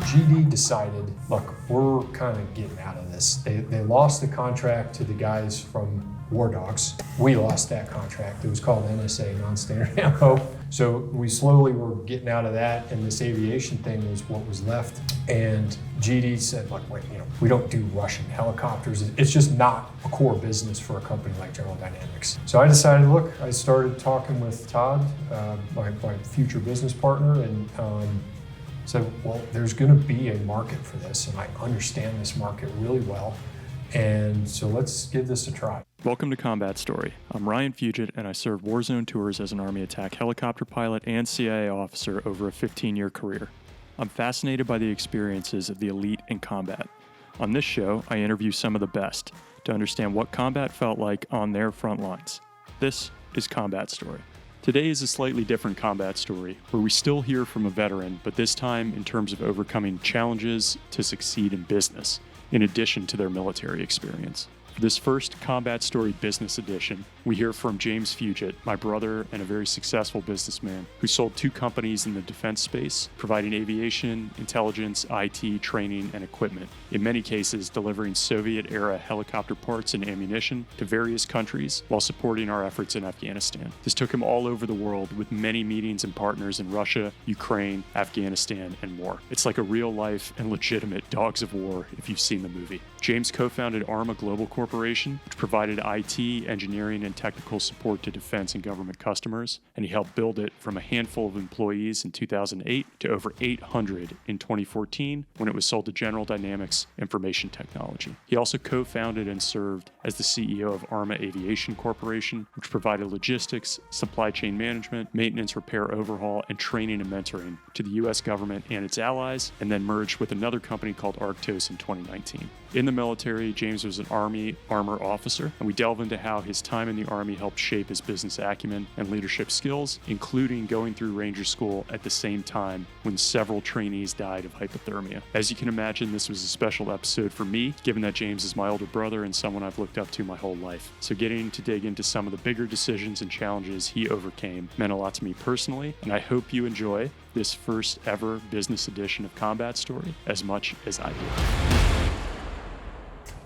GD decided, look, we're kind of getting out of this. They lost the contract to the guys from War Dogs. We lost that contract. It was called NSA, non-standard ammo. So we slowly were getting out of that, and this aviation thing was what was left. And GD said, like, wait, we don't do Russian helicopters. It's just not a core business for a company like General Dynamics. So I decided, look, I started talking with Todd, my future business partner, and said, well, there's going to be a market for this, and I understand this market really well. And so let's give this a try. Welcome to Combat Story. I'm Ryan Fugit, and I served Warzone tours as an Army attack helicopter pilot and CIA officer over a 15-year career. I'm fascinated by the experiences of the elite in combat. On this show, I interview some of the best to understand what combat felt like on their front lines. This is Combat Story. Today is a slightly different combat story, where we still hear from a veteran, but this time in terms of overcoming challenges to succeed in business, in addition to their military experience. For this first Combat Story Business Edition, we hear from James Fugit, my brother and a very successful businessman who sold 2 companies in the defense space, providing aviation, intelligence, IT, training, and equipment, in many cases delivering Soviet-era helicopter parts and ammunition to various countries while supporting our efforts in Afghanistan. This took him all over the world with many meetings and partners in Russia, Ukraine, Afghanistan, and more. It's like a real-life and legitimate Dogs of War if you've seen the movie. James co-founded ARMA Global Corporation, which provided IT, engineering, and technical support to defense and government customers, and he helped build it from a handful of employees in 2008 to over 800 in 2014 when it was sold to General Dynamics Information Technology. He also co-founded and served as the CEO of ARMA Aviation Corporation, which provided logistics, supply chain management, maintenance, repair, overhaul, and training and mentoring to the U.S. government and its allies, and then merged with another company called ARCTOS in 2019. In the military, James was an Army armor officer, and we delve into how his time in the Army helped shape his business acumen and leadership skills, including going through Ranger School at the same time when several trainees died of hypothermia. As you can imagine, this was a special episode for me, given that James is my older brother and someone I've looked up to my whole life. So getting to dig into some of the bigger decisions and challenges he overcame meant a lot to me personally, and I hope you enjoy this first ever business edition of Combat Story as much as I did.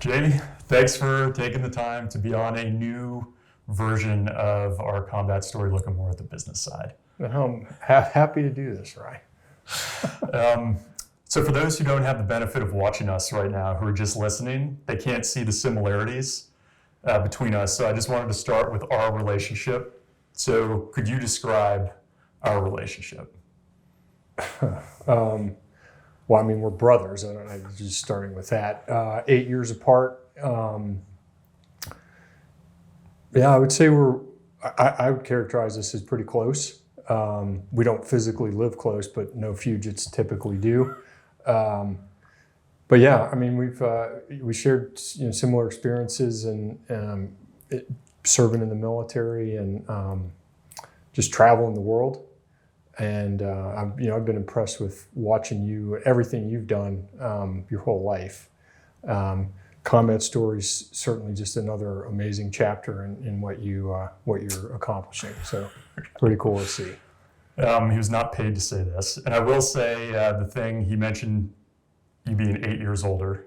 JD, thanks for taking the time to be on a new version of our Combat Story, looking more at the business side. I'm happy to do this, Ryan. So for those who don't have the benefit of watching us right now, who are just listening, they can't see the similarities between us. So I just wanted to start with our relationship. So could you describe our relationship? Well, I mean, we're brothers. I'm just starting with that. 8 years apart. Yeah, I would say I would characterize this as pretty close. We don't physically live close, but no Fugits typically do. But yeah, I mean, we shared similar experiences and serving in the military and just traveling the world. And I've been impressed with watching you, everything you've done your whole life. Combat Story's certainly just another amazing chapter in what you're accomplishing. So pretty cool to see. He was not paid to say this, and I will say the thing he mentioned, you being 8 years older.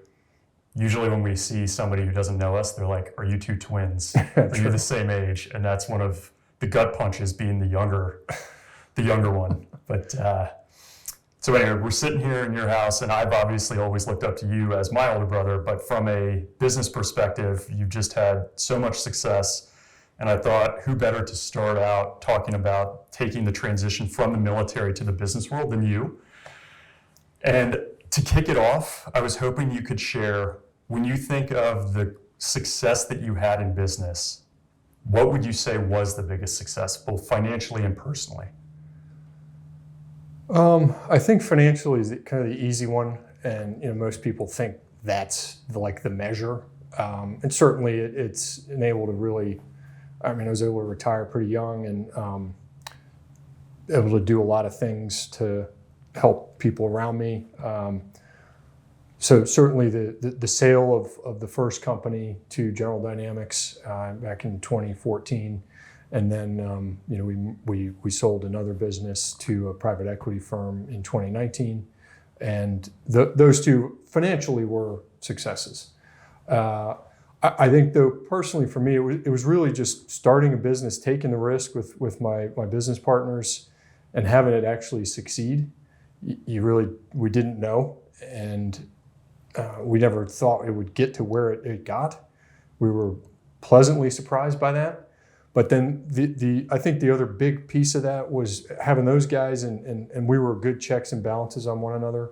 Usually when we see somebody who doesn't know us, they're like, "Are you 2 twins? Are you the same age?" And that's one of the gut punches, being the younger one. But so anyway, we're sitting here in your house, and I've obviously always looked up to you as my older brother, but from a business perspective, you've just had so much success. And I thought, who better to start out talking about taking the transition from the military to the business world than you? And to kick it off, I was hoping you could share, when you think of the success that you had in business, what would you say was the biggest success, both financially and personally? I think financially is kind of the easy one, and most people think that's the measure. And certainly it's enabled to really. I mean, I was able to retire pretty young and able to do a lot of things to help people around me. So certainly the sale of the first company to General Dynamics back in 2014. And then we sold another business to a private equity firm in 2019. And those two financially were successes. I think, though, personally for me, it was really just starting a business, taking the risk with my business partners, and having it actually succeed. We didn't know, and we never thought it would get to where it got. We were pleasantly surprised by that. But then I think the other big piece of that was having those guys, and we were good checks and balances on one another.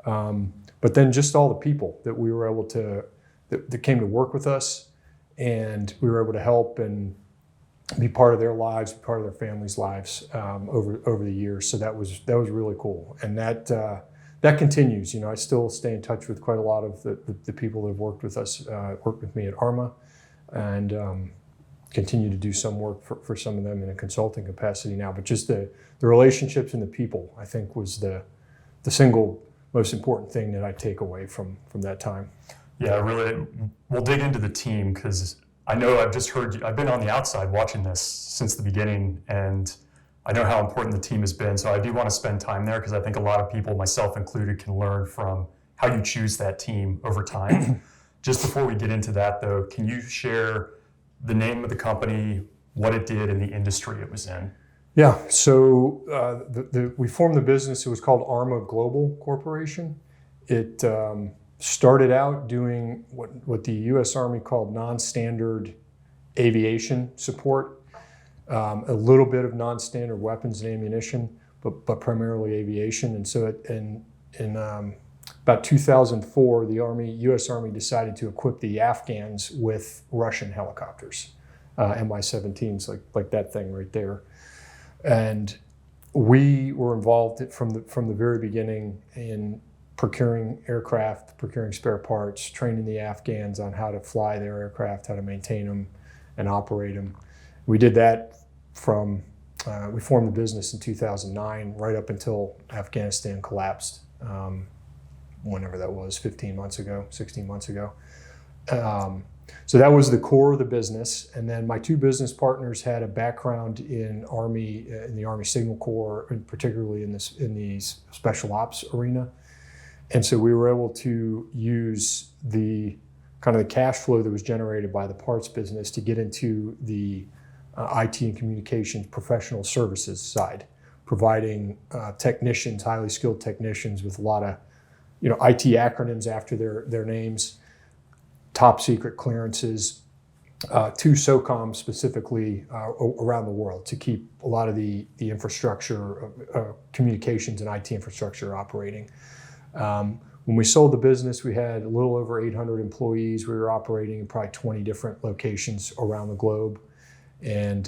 But then just all the people that we were able to, that came to work with us, and we were able to help and be part of their lives, part of their families' lives over the years. So that was really cool, and that continues. I still stay in touch with quite a lot of the people that have worked with us, worked with me at ARMA, and continue to do some work for some of them in a consulting capacity now. But just the relationships and the people, I think, was the single most important thing that I take away from that time. Yeah, really. We'll dig into the team, because I know I've just heard, I've been on the outside watching this since the beginning, and I know how important the team has been. So I do want to spend time there, because I think a lot of people, myself included, can learn from how you choose that team over time. Just before we get into that, though, can you share the name of the company, what it did, and the industry it was in? Yeah, so we formed the business. It was called ARMA Global Corporation. It started out doing what the U.S. Army called non-standard aviation support, a little bit of non-standard weapons and ammunition, but primarily aviation. And so in about 2004, the U.S. Army decided to equip the Afghans with Russian helicopters, Mi-17s, like that thing right there. And we were involved from the very beginning in procuring aircraft, procuring spare parts, training the Afghans on how to fly their aircraft, how to maintain them and operate them. We did that we formed the business in 2009, right up until Afghanistan collapsed, whenever that was, 16 months ago. So that was the core of the business. And then my two business partners had a background in the Army Signal Corps, and particularly in the special ops arena. And so we were able to use the kind of the cash flow that was generated by the parts business to get into the IT and communications professional services side, providing technicians, highly skilled technicians with a lot of IT acronyms after their names, top secret clearances, to SOCOM specifically around the world, to keep a lot of the infrastructure, communications and IT infrastructure operating. When we sold the business, we had a little over 800 employees. We were operating in probably 20 different locations around the globe, and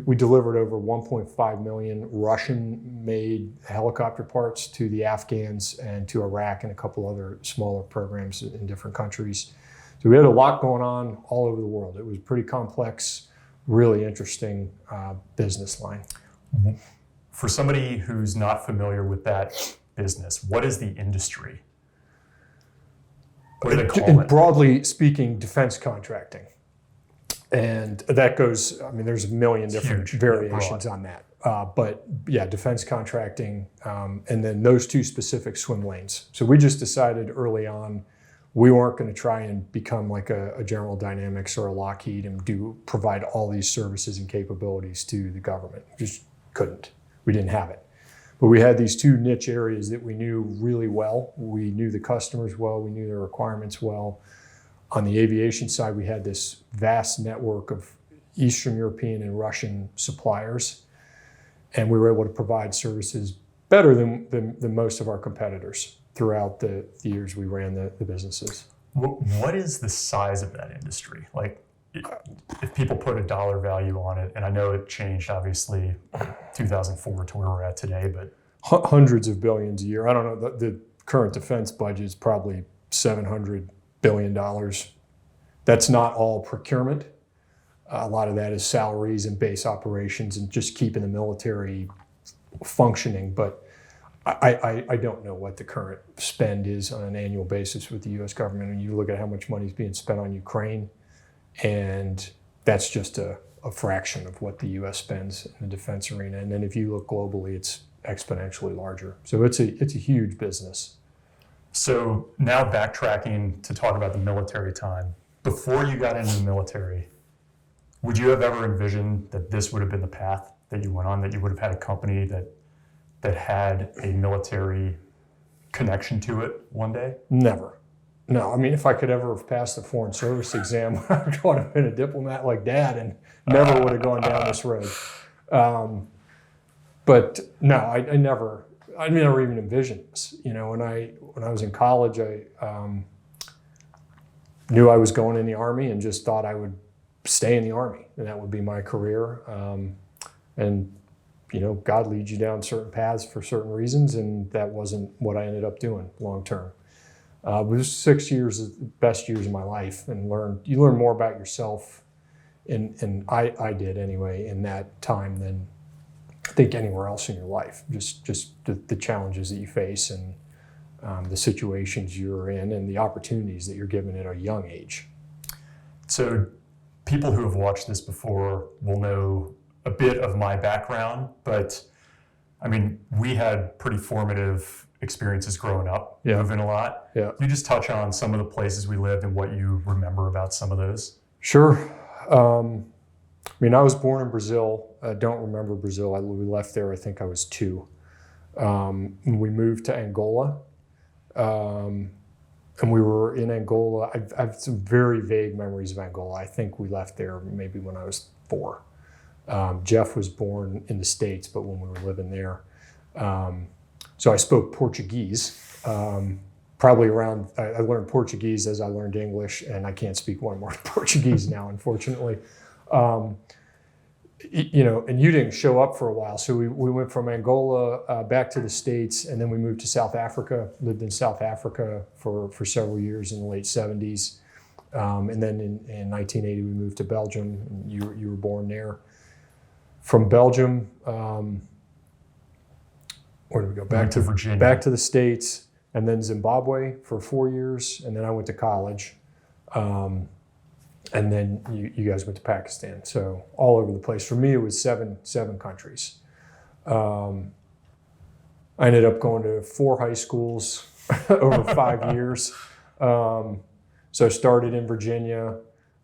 we delivered over 1.5 million Russian-made helicopter parts to the Afghans and to Iraq and a couple other smaller programs in different countries. So we had a lot going on all over the world. It was a pretty complex, really interesting business line. Mm-hmm. For somebody who's not familiar with that business, what is the industry? What do they call it? Broadly speaking, defense contracting. And that goes, there's a million different variations on that. But yeah, defense contracting, and then those two specific swim lanes. So we just decided early on, we weren't going to try and become like a General Dynamics or a Lockheed and provide all these services and capabilities to the government. We just couldn't. We didn't have it. But we had these two niche areas that we knew really well. We knew the customers well. We knew their requirements well. On the aviation side, we had this vast network of Eastern European and Russian suppliers, and we were able to provide services better than most of our competitors throughout the years we ran the businesses. What is the size of that industry? Like, if people put a dollar value on it, and I know it changed obviously 2004 to where we're at today, but hundreds of billions a year. I don't know, the current defense budget is probably $700 billion. That's not all procurement. A lot of that is salaries and base operations and just keeping the military functioning. But I don't know what the current spend is on an annual basis with the U.S. government. When you look at how much money is being spent on Ukraine, and that's just a fraction of what the U.S. spends in the defense arena. And then if you look globally, it's exponentially larger. So it's a huge business. So now backtracking to talk about the military time. Before you got into the military, would you have ever envisioned that this would have been the path that you went on, that you would have had a company that had a military connection to it one day? Never. No, I mean, if I could ever have passed the foreign service exam, I would have been a diplomat like Dad and never would have gone down this road. But no, I never even envisioned this. You know, when I was in college, I knew I was going in the Army and just thought I would stay in the Army and that would be my career. And you know, God leads you down certain paths for certain reasons, and that wasn't what I ended up doing long term. It was 6 years, the best years of my life, and you learn more about yourself, and I did anyway in that time than I think anywhere else in your life. Just the challenges that you face and the situations you're in and the opportunities that you're given at a young age. So people who have watched this before will know a bit of my background, but I mean, we had pretty formative experiences growing up, moving a lot. Yeah. Can you just touch on some of the places we lived and what you remember about some of those? Sure. I mean, I was born in Brazil. I don't remember Brazil. We left there, I think I was 2. We moved to Angola. And we were in Angola. I have some very vague memories of Angola. I think we left there maybe when I was 4. Jeff was born in the States, but when we were living there. So I spoke Portuguese. Probably around, I learned Portuguese as I learned English, and I can't speak one word of Portuguese now, unfortunately. You know, and you didn't show up for a while. So we went from Angola back to the States, and then we moved to South Africa, lived in South Africa for several years in the late 70s. And then in 1980, we moved to Belgium, and you were born there. From Belgium, where did we go? Back to Virginia. Back to the States, and then Zimbabwe for 4 years, and then I went to college. And then you guys went to Pakistan. So all over the place. For me, it was seven countries. I ended up going to 4 high schools over 5 years. So I started in Virginia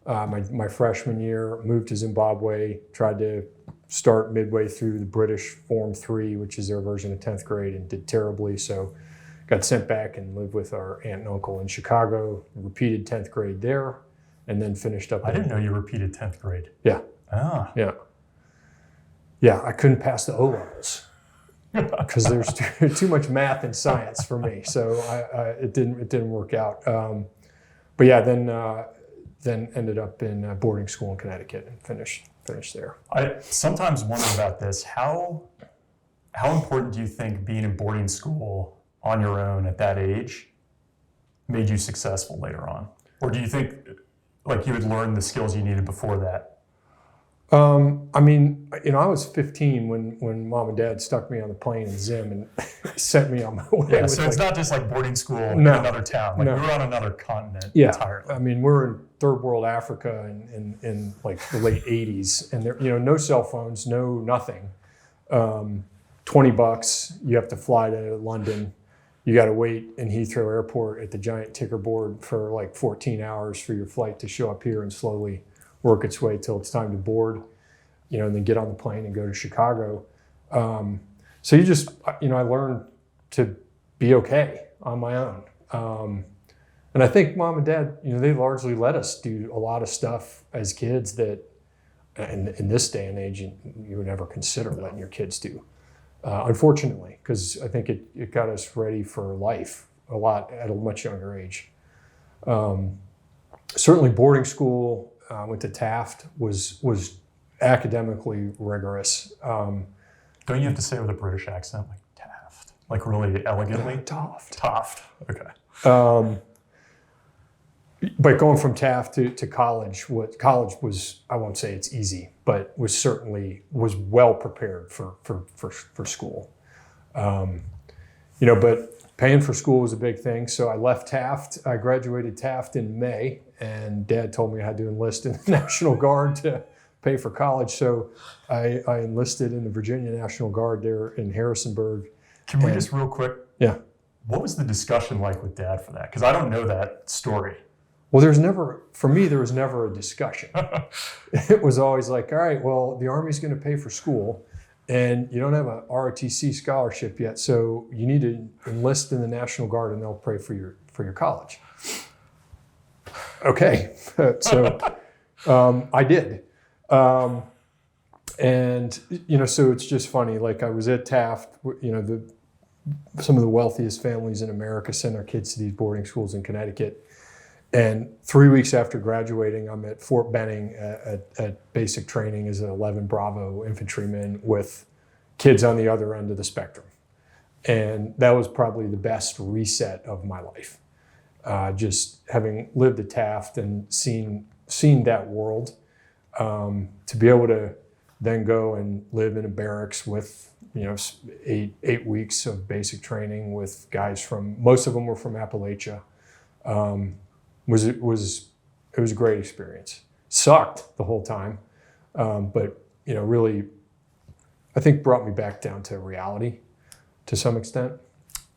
my freshman year, moved to Zimbabwe, tried to start midway through the British Form 3, which is their version of 10th grade, and did terribly. So got sent back and lived with our aunt and uncle in Chicago, repeated 10th grade there, and then finished up. I didn't know you repeated 10th grade. Yeah. Ah. Yeah. Yeah, I couldn't pass the O levels because there's too much math and science for me. So it didn't work out. But yeah, then ended up in boarding school in Connecticut and finished there. I sometimes wonder about this. How important do you think being in boarding school on your own at that age made you successful later on? Or do you think like you had learned the skills you needed before that? I mean, you know, I was 15 when Mom and Dad stuck me on the plane in Zim and sent me on my way. Yeah, so it's not just like boarding school in another town. Like we were on another continent entirely. I mean, we're in third world Africa in like the late 80s, and there, you know, no cell phones, no nothing. $20, you have to fly to London. You got to wait in Heathrow Airport at the giant ticker board for like 14 hours for your flight to show up here and slowly work its way till it's time to board, you know, and then get on the plane and go to Chicago. So you just, you know, I learned to be okay on my own. And I think Mom and Dad, you know, they largely let us do a lot of stuff as kids that in this day and age, you would never consider letting your kids do. Unfortunately, because I think it got us ready for life a lot at a much younger age. Certainly boarding school, went to Taft, was academically rigorous. Don't you have to say it with a British accent, like Taft? Like really elegantly? Taft. Okay. But going from Taft to college, college was, I won't say it's easy, but was well prepared for school. You know, but paying for school was a big thing. So I left Taft. I graduated Taft in May, and Dad told me I had to enlist in the National Guard to pay for college. So I enlisted in the Virginia National Guard there in Harrisonburg. Can we just real quick? Yeah. What was the discussion like with Dad for that? Because I don't know that story. Well, for me, there was never a discussion. It was always like, all right, well, the Army's going to pay for school and you don't have a ROTC scholarship yet. So you need to enlist in the National Guard and they'll pay for your college. Okay. So I did. And, so it's just funny. Like I was at Taft, some of the wealthiest families in America send their kids to these boarding schools in Connecticut. And 3 weeks after graduating, I'm at Fort Benning at basic training as an 11 Bravo infantryman with kids on the other end of the spectrum. And that was probably the best reset of my life. Just having lived at Taft and seen that world, to be able to then go and live in a barracks with 8 weeks of basic training with guys most of them were from Appalachia. It was a great experience. Sucked the whole time, but really, I think brought me back down to reality to some extent.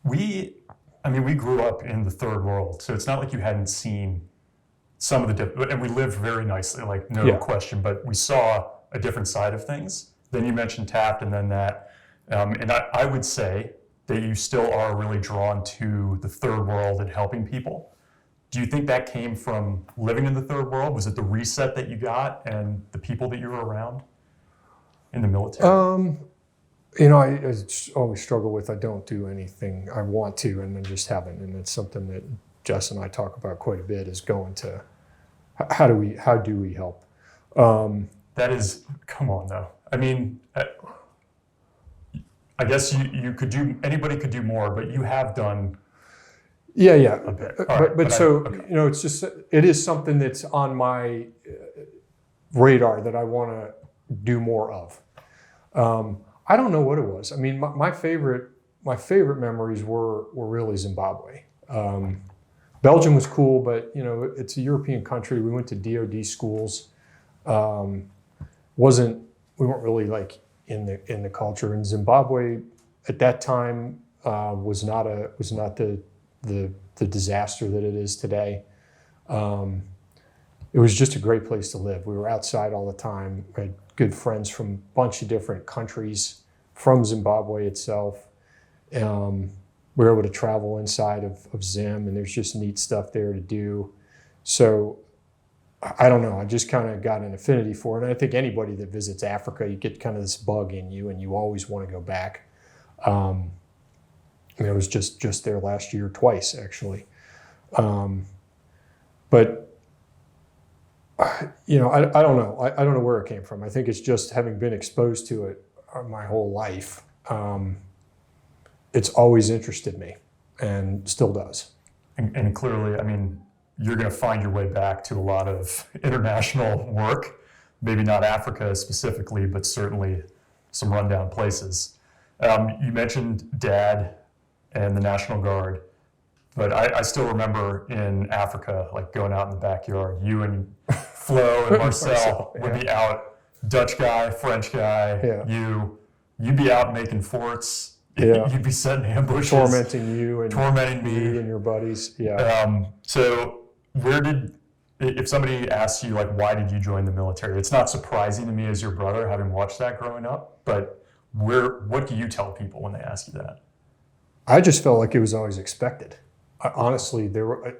We grew up in the third world, so it's not like you hadn't seen some of the and we lived very nicely, like no question, but we saw a different side of things. Then you mentioned Taft and then that, and I would say that you still are really drawn to the third world and helping people. Do you think that came from living in the third world? Was it the reset that you got and the people that you were around in the military? I always struggle with I don't do anything I want to and I just haven't. And it's something that Jess and I talk about quite a bit is going to how do we help? That is, come on though. I mean, I guess you could do, anybody could do more, but you have done Yeah. a bit. It's just, it is something that's on my radar that I want to do more of. I don't know what it was. I mean, my favorite memories were really Zimbabwe. Belgium was cool, but it's a European country. We went to DoD schools. We weren't really like in the culture. And Zimbabwe at that time was not the disaster that it is today. It was just a great place to live. We were outside all the time. We had good friends from a bunch of different countries from Zimbabwe itself. We were able to travel inside of Zim, and there's just neat stuff there to do. So I don't know. I just kind of got an affinity for it. And I think anybody that visits Africa, you get kind of this bug in you, and you always want to go back. I was just there last year twice, actually. But I don't know. I don't know where it came from. I think it's just having been exposed to it my whole life. It's always interested me and still does. And clearly, I mean, you're going to find your way back to a lot of international work, maybe not Africa specifically, but certainly some rundown places. You mentioned Dad and the National Guard, but I still remember in Africa, like going out in the backyard, you and Flo and Marcel would be out, Dutch guy, French guy, you'd be out making forts. Yeah. You'd be setting ambushes. Tormenting you and tormenting me. You and your buddies. Yeah. So if somebody asks you, like, why did you join the military? It's not surprising to me as your brother, having watched that growing up, but what do you tell people when they ask you that? I just felt like it was always expected. Honestly, there were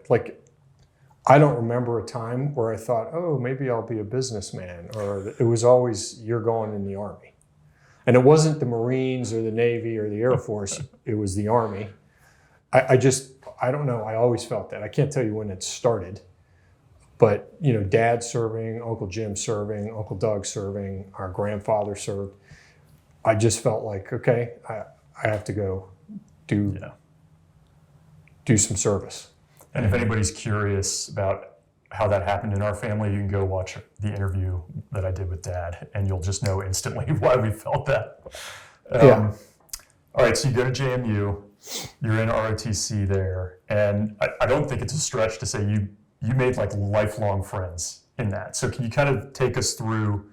I don't remember a time where I thought, oh, maybe I'll be a businessman, or it was always, you're going in the Army. And it wasn't the Marines or the Navy or the Air Force, it was the Army. I don't know, I always felt that. I can't tell you when it started, but Dad serving, Uncle Jim serving, Uncle Doug serving, our grandfather served. I just felt like, okay, I have to go do some service. And if anybody's curious about how that happened in our family, you can go watch the interview that I did with Dad, and you'll just know instantly why we felt that. All right, so you go to JMU, you're in ROTC there, and I don't think it's a stretch to say you made like lifelong friends in that. So can you kind of take us through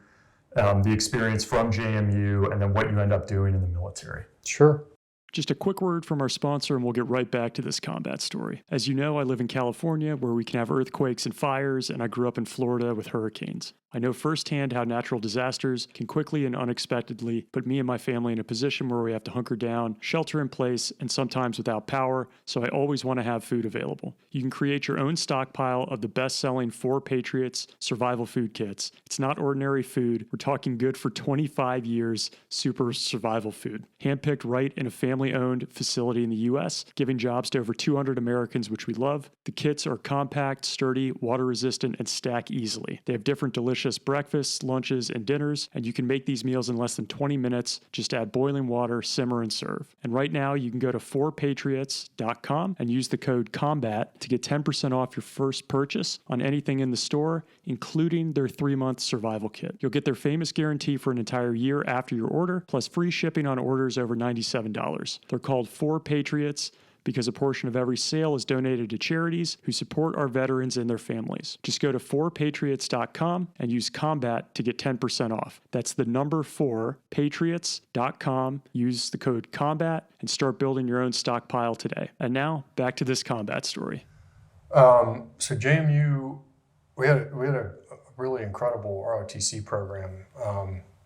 the experience from JMU, and then what you end up doing in the military. Sure. Just a quick word from our sponsor, and we'll get right back to this combat story. As you know, I live in California, where we can have earthquakes and fires, and I grew up in Florida with hurricanes. I know firsthand how natural disasters can quickly and unexpectedly put me and my family in a position where we have to hunker down, shelter in place, and sometimes without power, so I always want to have food available. You can create your own stockpile of the best-selling 4 Patriots Survival Food Kits. It's not ordinary food. We're talking good for 25 years super survival food. Handpicked right in a family-owned facility in the U.S., giving jobs to over 200 Americans, which we love. The kits are compact, sturdy, water-resistant, and stack easily. They have different delicious breakfasts, lunches, and dinners, and you can make these meals in less than 20 minutes. Just add boiling water, simmer, and serve. And right now, you can go to 4patriots.com and use the code COMBAT to get 10% off your first purchase on anything in the store, including their 3-month survival kit. You'll get their famous guarantee for an entire year after your order, plus free shipping on orders over $97. They're called 4 Patriots because a portion of every sale is donated to charities who support our veterans and their families. Just go to 4patriots.com and use COMBAT to get 10% off. That's the number 4patriots.com. Use the code COMBAT and start building your own stockpile today. And now, back to this combat story. So JMU, we had a really incredible ROTC program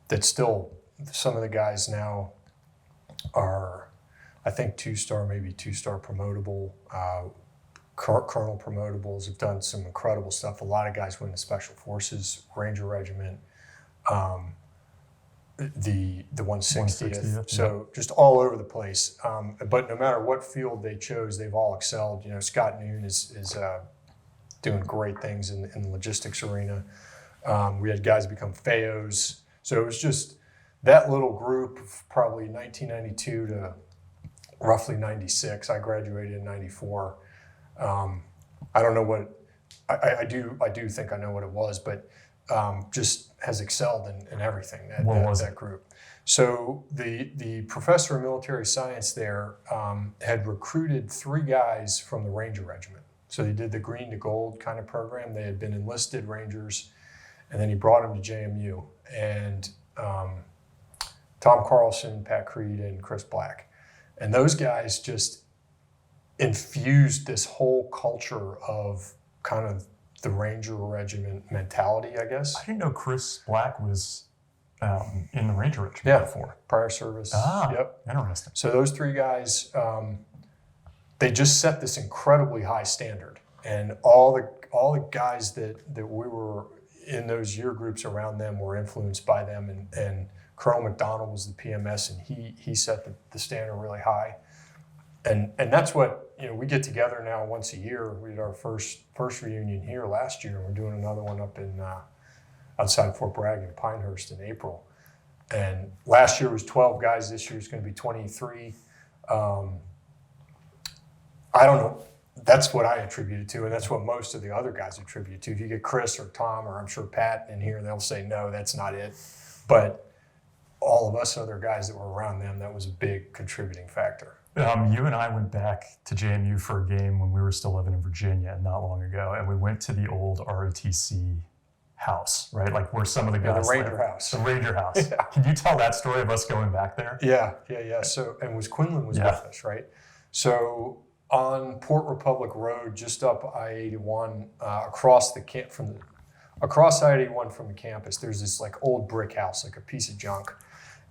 that still, some of the guys now are, I think, 2-star, maybe 2-star promotable, colonel promotables, have done some incredible stuff. A lot of guys went to Special Forces, Ranger Regiment, the 160th. So just all over the place. But no matter what field they chose, they've all excelled. You know, Scott Noon is doing great things in the logistics arena. We had guys become FAOs. So it was just that little group of probably 1992 to roughly 96. I graduated in 94. I don't know what, I do think I know what it was, but just has excelled in everything, that group. So the professor of military science there had recruited 3 guys from the Ranger Regiment. So they did the green to gold kind of program. They had been enlisted Rangers, and then he brought them to JMU. And Tom Carlson, Pat Creed, and Chris Black. And those guys just infused this whole culture of kind of the Ranger Regiment mentality, I guess. I didn't know Chris Black was in the Ranger Regiment before. Prior service. Yep. Interesting. So those 3 guys, they just set this incredibly high standard. And all the guys that we were in those year groups around them were influenced by them. And Colonel McDonald was the PMS, and he set the standard really high. And that's what, you know, we get together now once a year. We did our first reunion here last year, and we're doing another one up in outside Fort Bragg in Pinehurst in April. And last year was 12 guys. This year is going to be 23. I don't know. That's what I attribute it to, and that's what most of the other guys attribute it to. If you get Chris or Tom or I'm sure Pat in here, they'll say, no, that's not it. But all of us other guys that were around them, that was a big contributing factor. You and I went back to JMU for a game when we were still living in Virginia not long ago, and we went to the old ROTC house, right? Like where some of the guys the Ranger house. The Ranger house. Yeah. Can you tell that story of us going back there? Yeah. So, and Quinlan was with us, right? So on Port Republic Road, just up I-81, across I-81 from the campus, there's this like old brick house, like a piece of junk.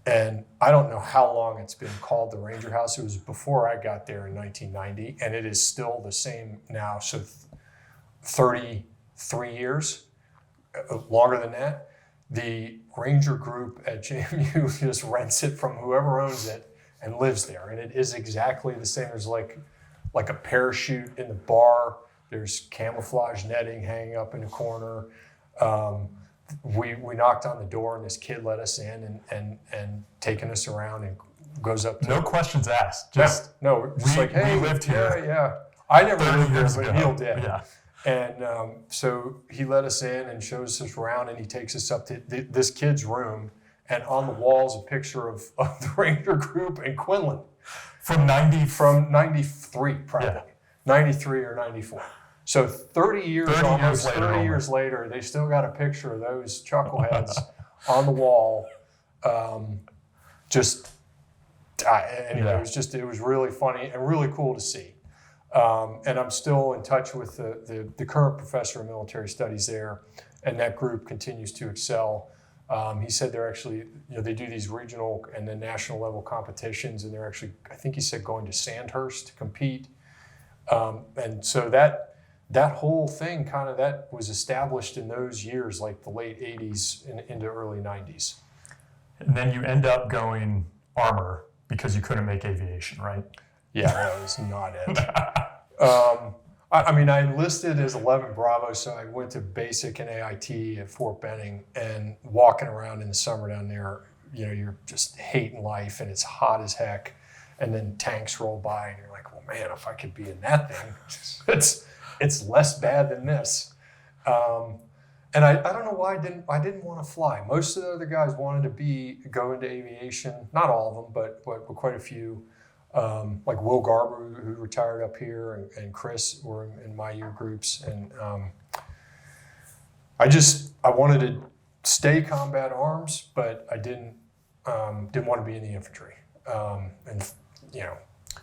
And I don't know how long it's been called the Ranger House. It was before I got there in 1990, and it is still the same now. So 33 years, longer than that. The Ranger group at JMU just rents it from whoever owns it and lives there. And it is exactly the same. There's like a parachute in the bar. There's camouflage netting hanging up in the corner. We knocked on the door, and this kid let us in and taking us around and goes up to no questions asked. Just like, hey, we lived here. Yeah. I never 30 lived years there, ago. but Neil did. Yeah. And so he let us in and shows us around, and he takes us up to this kid's room, and on the wall's a picture of the Ranger group and Quinlan. From 93, probably. Yeah. 93 or 94. So 30 years later, they still got a picture of those chuckleheads on the wall. Anyway, it was really funny and really cool to see. And I'm still in touch with the current professor of military studies there, and that group continues to excel. He said they're actually, they do these regional and then national level competitions, and they're actually, I think he said, going to Sandhurst to compete. And so that whole thing that was established in those years, like the late 80s and into early 90s. And then you end up going armor because you couldn't make aviation, right? Yeah, that was not it. I enlisted as 11 Bravo, so I went to basic and AIT at Fort Benning, and walking around in the summer down there, you're just hating life and it's hot as heck. And then tanks roll by and you're like, well, man, if I could be in that thing, it's less bad than this. And I don't know why I didn't want to fly. Most of the other guys wanted to go into aviation. Not all of them, but quite a few. Like Will Garber, who retired up here, and Chris were in my year groups. And I wanted to stay combat arms, but I didn't want to be in the infantry.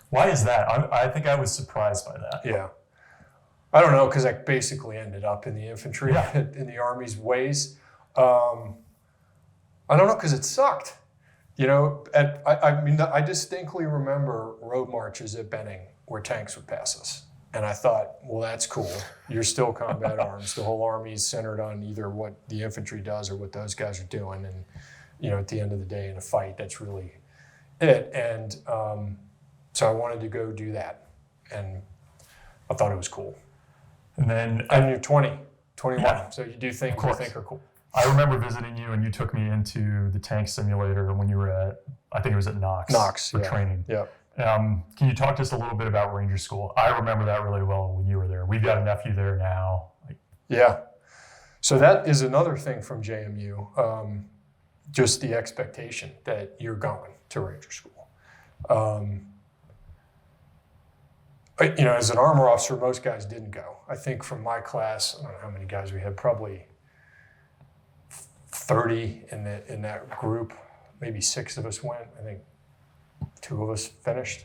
Why is that? I think I was surprised by that. Yeah. I don't know, because I basically ended up in the infantry, in the Army's ways. I don't know, because it sucked. I distinctly remember road marches at Benning where tanks would pass us. And I thought, well, that's cool. You're still combat arms. The whole Army's centered on either what the infantry does or what those guys are doing. And, at the end of the day in a fight, that's really it. And so I wanted to go do that. And I thought it was cool. And then you're 21, so you do things you think are cool. I remember visiting you, and you took me into the tank simulator when you were I think it was at Knox for training. Yeah. Can you talk to us a little bit about Ranger School? I remember that really well when you were there. We've got a nephew there now. Yeah. So that is another thing from JMU, just the expectation that you're going to Ranger School. As an armor officer, most guys didn't go. I think from my class, I don't know how many guys we had, probably 30 in that group. Maybe 6 of us went. I think 2 of us finished.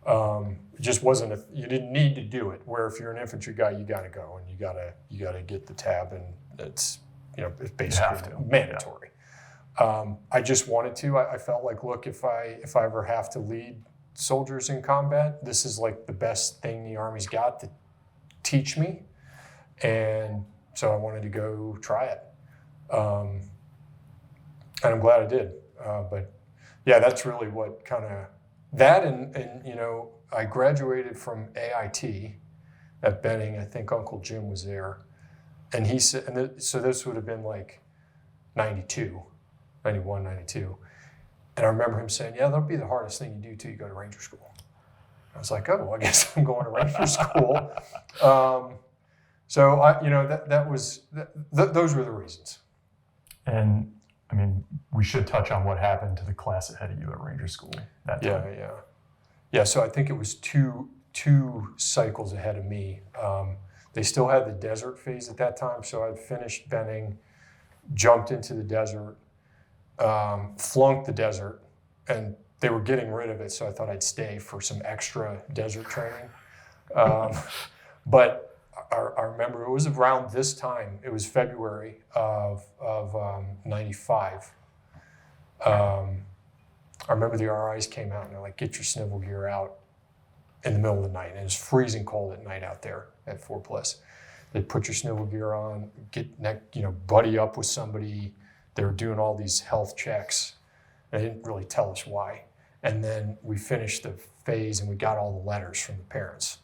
It just wasn't you didn't need to do it. Where if you're an infantry guy, you got to go and you got to get the tab, and it's it's basically mandatory. I just wanted to. I felt like, look, if I ever have to lead soldiers in combat, this is like the best thing the Army's got to teach me, and so I wanted to go try it, and I'm glad I did. But yeah, that's really what kind of that, and I graduated from AIT at Benning. I think Uncle Jim was there, and he said, so this would have been like 92, 91, 92. And I remember him saying, yeah, that'll be the hardest thing you do till you go to Ranger School. I was like, oh, well, I guess I'm going to Ranger School. So those were the reasons. And we should touch on what happened to the class ahead of you at Ranger School that time. Yeah. So I think it was two cycles ahead of me. They still had the desert phase at that time. So I'd finished Benning, jumped into the desert, flunked the desert, and they were getting rid of it, so I thought I'd stay for some extra desert training. But I remember it was around this time. It was February of 95. I remember the RIs came out and they're like, get your snivel gear out in the middle of the night. And it was freezing cold at night out there at Fort Bliss. They'd put your snivel gear on, buddy up with somebody. They were doing all these health checks. They didn't really tell us why. And then we finished the phase and we got all the letters from the parents.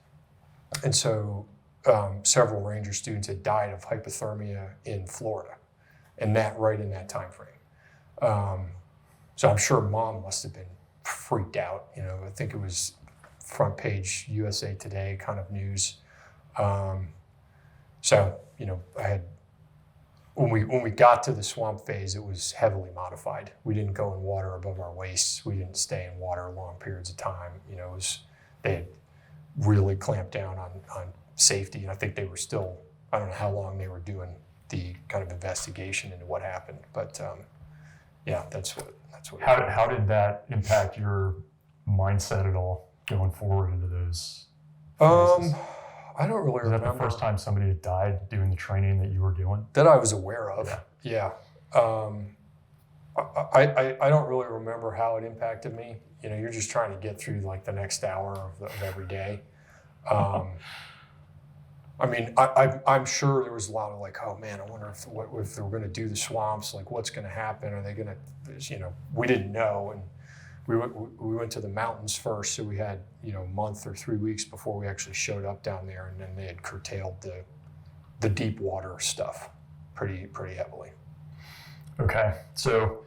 And so several Ranger students had died of hypothermia in Florida, and right in that time frame. So I'm sure Mom must have been freaked out. I think it was front page USA Today kind of news. So I had. When we got to the swamp phase, it was heavily modified. We didn't go in water above our waists. We didn't stay in water long periods of time. They had really clamped down on safety, and I think they were still, I don't know how long they were doing the kind of investigation into what happened. But yeah, that's what. How did that impact your mindset at all going forward into those phases? I don't really Was that remember. the first time somebody had died doing the training that you were doing? That I was aware of. Yeah. I don't really remember how it impacted me. You know, you're just trying to get through like the next hour of every day. I mean, I'm sure there was a lot of like, oh man, I wonder if they were going to do the swamps, like what's going to happen? Are they going to, you know, we didn't know. And we went to the mountains first. So we had, you know, a month or 3 weeks before we actually showed up down there. And then they had curtailed the deep water stuff pretty heavily. Okay. So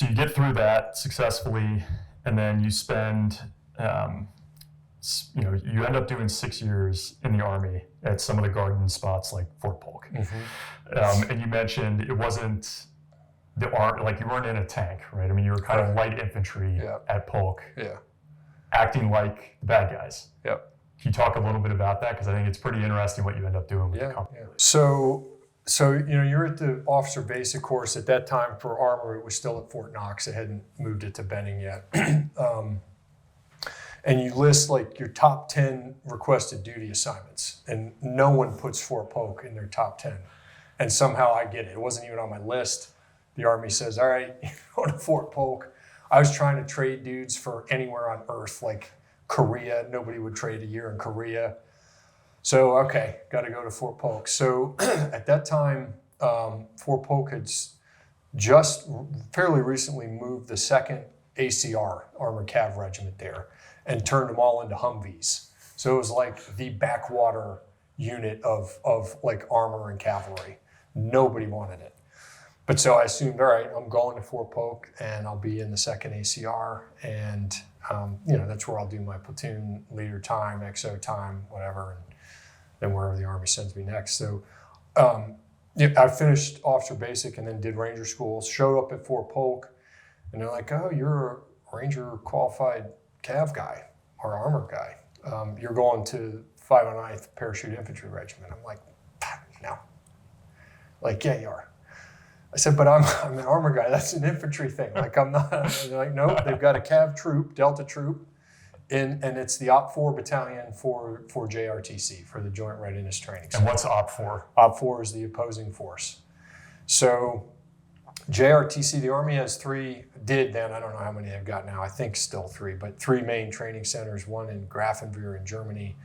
you get through that successfully, and then you spend, you end up doing 6 years in the Army at some of the garden spots like Fort Polk. Mm-hmm. And you mentioned it wasn't like you weren't in a tank, right? I mean, you were kind of light infantry at Polk, acting like the bad guys. Yep. Can you talk a little bit about that? Because I think it's pretty interesting what you end up doing with the company. Yeah. So you know, you're at the officer basic course. At that time for ARMA, it was still at Fort Knox. It hadn't moved it to Benning yet. And you list like your top 10 requested duty assignments, and no one puts Fort Polk in their top 10. And somehow I get it. It wasn't even on my list. The Army says, all right, go to Fort Polk. I was trying to trade dudes for anywhere on earth, like Korea. Nobody would trade a year in Korea. So, okay, got to go to Fort Polk. So at that time, Fort Polk had just fairly recently moved the 2nd ACR, Armored Cav Regiment there, and turned them all into Humvees. So it was like the backwater unit of like armor and cavalry. Nobody wanted it. But so I assumed, all right, I'm going to Fort Polk and I'll be in the 2nd ACR, and you know, that's where I'll do my platoon leader time, XO time, whatever, and then wherever the Army sends me next. So I finished officer basic and then did Ranger school, showed up at Fort Polk, and they're like, oh, you're a Ranger qualified Cav guy or armor guy. You're going to 509th Parachute Infantry Regiment. I'm like, no. Like, yeah, you are. I said, but I'm an armor guy. That's an infantry thing. Like, I'm not. They're like, nope, they've got a Cav troop, Delta troop, and it's the OP4 battalion for JRTC, for the Joint Readiness Training Center. And what's OP4? OP4 is the opposing force. So JRTC, the Army has 3, did then, I don't know how many they've got now, I think still 3, but 3 main training centers, one in Grafenwehr in Germany,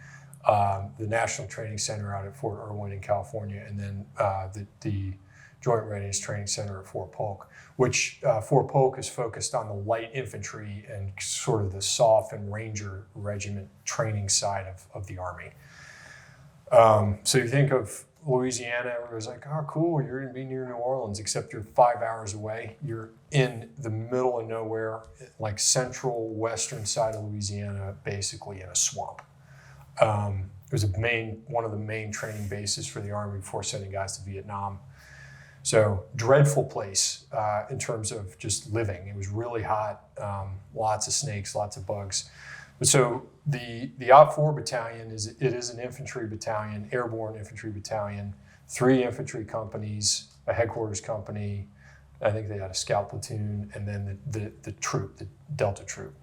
the National Training Center out at Fort Irwin in California, and then the Joint Readiness Training Center at Fort Polk, which Fort Polk is focused on the light infantry and sort of the SOF and Ranger regiment training side of the Army. So you think of Louisiana, everyone's like, oh, cool, you're gonna be near New Orleans, except you're 5 hours away. You're in the middle of nowhere, like central western side of Louisiana, basically in a swamp. It was one of the main training bases for the Army before sending guys to Vietnam. So dreadful place in terms of just living. It was really hot, lots of snakes, lots of bugs. But so the OP4 battalion is an infantry battalion, airborne infantry battalion, 3 infantry companies, a headquarters company. I think they had a scout platoon, and then the troop, the Delta troop.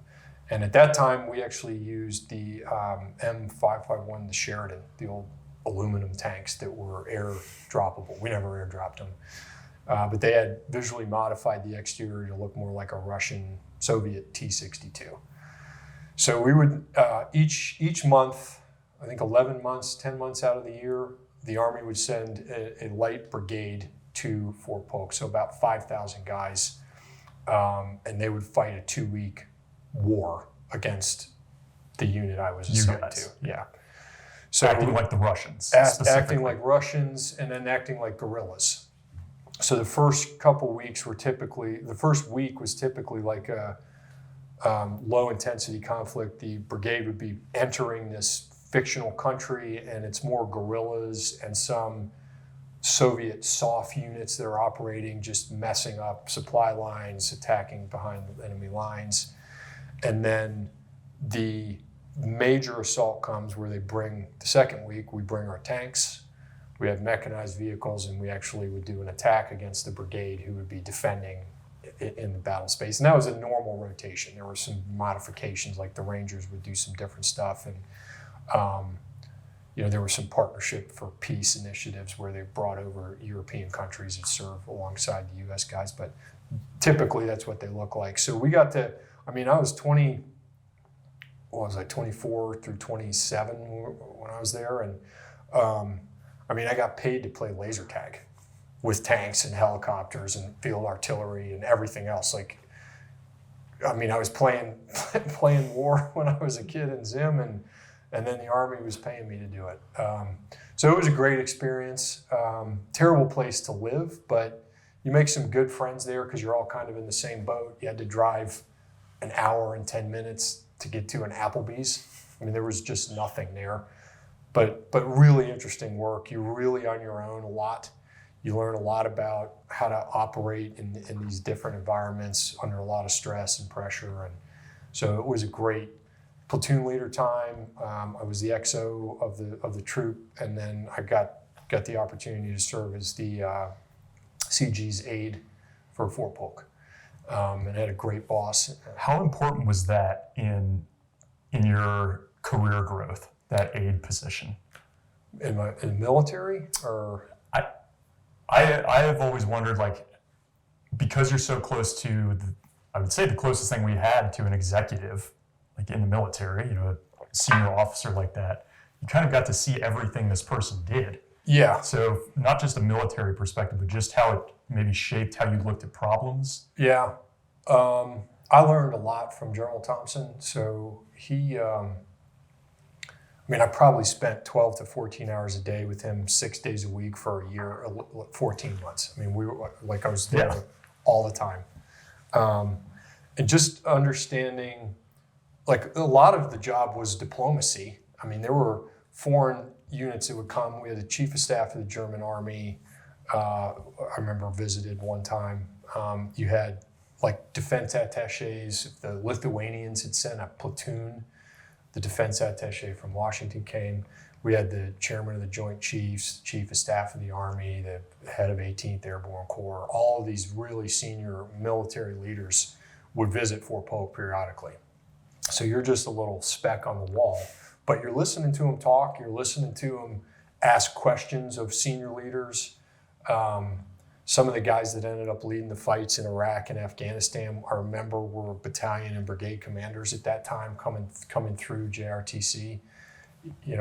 And at that time, we actually used the M551, the Sheridan, the old aluminum tanks that were air droppable. We never air dropped them. But they had visually modified the exterior to look more like a Russian Soviet T-62. So we would, each month, I think 11 months, 10 months out of the year, the Army would send a light brigade to Fort Polk, so about 5,000 guys, and they would fight a 2-week war against the unit I was assigned to. Yeah. So acting like the Russians. Acting like Russians, and then acting like guerrillas. So the first couple weeks were the first week was typically like a low intensity conflict. The brigade would be entering this fictional country, and it's more guerrillas and some Soviet SOF units that are operating, just messing up supply lines, attacking behind enemy lines. And then the major assault comes where they bring, the second week, we bring our tanks, we had mechanized vehicles, and we actually would do an attack against the brigade who would be defending in the battle space. And that was a normal rotation. There were some modifications, like the Rangers would do some different stuff. And, there were some partnership for peace initiatives where they brought over European countries that serve alongside the U.S. guys. But typically that's what they look like. So we got to, I was 24 through 27 when I was there. And I got paid to play laser tag with tanks and helicopters and field artillery and everything else. I was playing war when I was a kid in Zim, and then the Army was paying me to do it. So it was a great experience. Terrible place to live, but you make some good friends there because you're all kind of in the same boat. You had to drive an hour and 10 minutes to get to an Applebee's. There was just nothing there. But really interesting work. You're really on your own a lot. You learn a lot about how to operate in these different environments under a lot of stress and pressure. And so it was a great platoon leader time. I was the XO of the troop, and then I got the opportunity to serve as the CG's aide for Fort Polk, and had a great boss. How important was that in your career growth, that aide position? In the military, or I have always wondered, because you're so close to, I would say the closest thing we had to an executive, in the military, a senior officer like that, you kind of got to see everything this person did. Yeah. So not just a military perspective, but just how it maybe shaped how you looked at problems. Yeah. I learned a lot from General Thompson. So he, I probably spent 12 to 14 hours a day with him 6 days a week for a year, 14 months. We were I was there all the time. And just understanding, a lot of the job was diplomacy. There were foreign units that would come. We had the chief of staff of the German army. I remember visited one time. You had defense attaches. The Lithuanians had sent a platoon. The defense attaché from Washington came. We had the chairman of the Joint Chiefs, chief of staff of the Army, the head of 18th Airborne Corps. All of these really senior military leaders would visit Fort Polk periodically. So you're just a little speck on the wall, but you're listening to them talk. You're listening to them ask questions of senior leaders. Some of the guys that ended up leading the fights in Iraq and Afghanistan, I remember, were battalion and brigade commanders at that time coming through JRTC.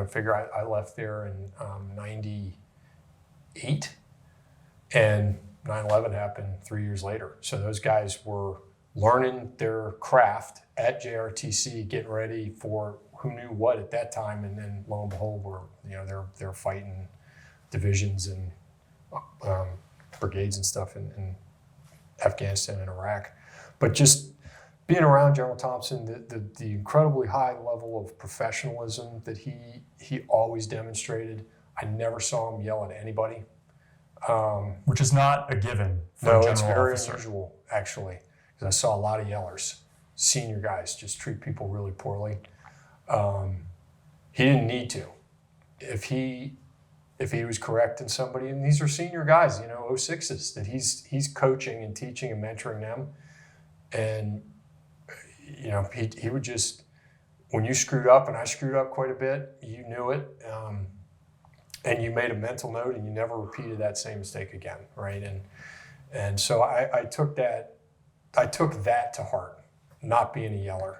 Figure I left there in 98, and 9/11 happened 3 years later. So those guys were learning their craft at JRTC, getting ready for who knew what at that time, and then lo and behold, they're fighting divisions and brigades and stuff in Afghanistan and Iraq. But just being around General Thompson, the incredibly high level of professionalism that he always demonstrated. I never saw him yell at anybody. Which is not a given for No, a it's general very officer. unusual, actually, because I saw a lot of yellers. Senior guys just treat people really poorly. He didn't need to. If he was correcting somebody, and these are senior guys, 06s, that he's coaching and teaching and mentoring them, and he would just, when you screwed up, and I screwed up quite a bit, you knew it, and you made a mental note, and you never repeated that same mistake again, right? And so I took that to heart, not being a yeller.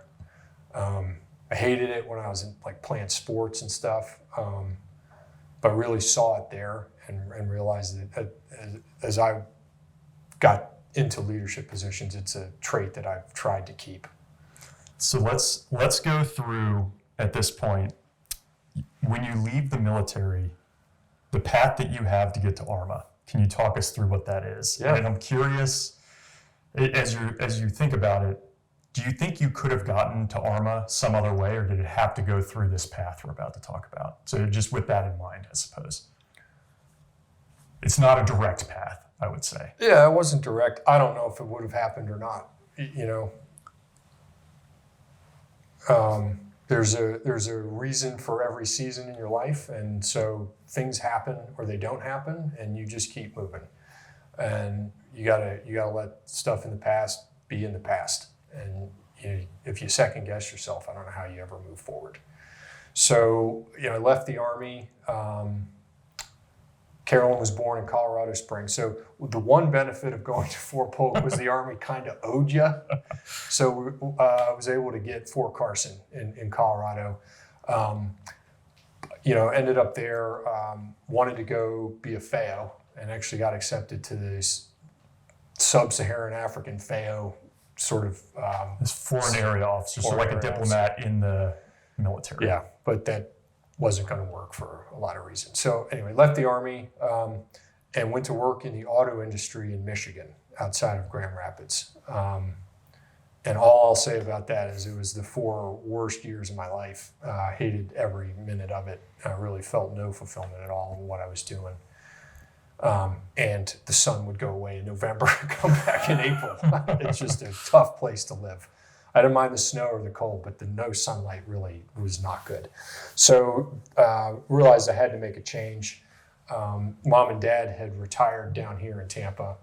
I hated it when I was playing sports and stuff, but really saw it there and realized that as I got into leadership positions, it's a trait that I've tried to keep. So let's go through, at this point, when you leave the military, the path that you have to get to ARMA. Can you talk us through what that is? Yeah. And I'm curious, as you think about it, do you think you could have gotten to ARMA some other way, or did it have to go through this path we're about to talk about? So just with that in mind, I suppose. It's not a direct path, I would say. Yeah, it wasn't direct. I don't know if it would have happened or not. there's a reason for every season in your life, and so things happen or they don't happen, and you just keep moving. And you gotta let stuff in the past be in the past. And if you second guess yourself, I don't know how you ever move forward. So I left the Army. Carolyn was born in Colorado Springs. So the one benefit of going to Fort Polk was the Army kind of owed you. So I was able to get Fort Carson in Colorado. Ended up there, wanted to go be a FAO, and actually got accepted to this sub-Saharan African FAO sort of. This foreign area officer, so like a diplomat in the military. Yeah, but that wasn't going to work for a lot of reasons. So anyway, left the Army and went to work in the auto industry in Michigan, outside of Grand Rapids. And all I'll say about that is it was the 4 worst years of my life. I hated every minute of it. I really felt no fulfillment at all in what I was doing. And the sun would go away in November and come back in April. It's just a tough place to live. I didn't mind the snow or the cold, but the no sunlight really was not good. So realized I had to make a change. Mom and Dad had retired down here in Tampa.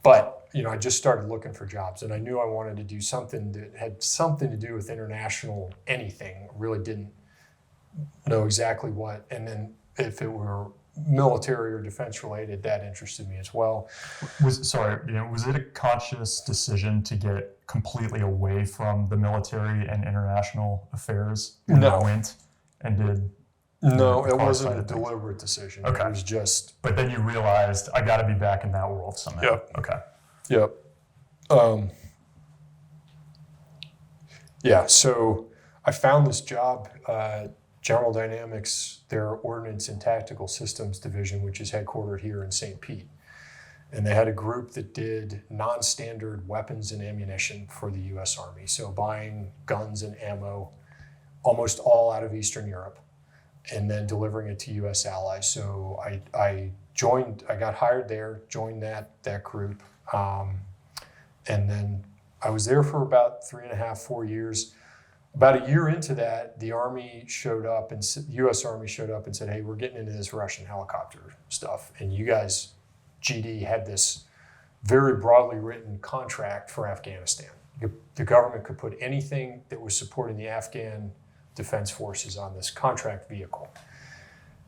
But I just started looking for jobs, and I knew I wanted to do something that had something to do with international anything. Really didn't know exactly what. And then if it were military or defense related, that interested me as well. Was it a conscious decision to get completely away from the military and international affairs when you went and did? No, it wasn't a deliberate decision. Okay. It was just. But then you realized I got to be back in that world somehow. Yep. Okay. Yep. So I found this job. General Dynamics, their Ordnance and Tactical Systems Division, which is headquartered here in St. Pete. And they had a group that did non-standard weapons and ammunition for the U.S. Army. So buying guns and ammo, almost all out of Eastern Europe, and then delivering it to U.S. allies. So I got hired there, joined that group. And then I was there for about 3.5, 4 years. About a year into that, the Army showed up, and U.S. Army showed up and said, "Hey, we're getting into this Russian helicopter stuff, and you guys, GD, had this very broadly written contract for Afghanistan. The government could put anything that was supporting the Afghan Defense Forces on this contract vehicle,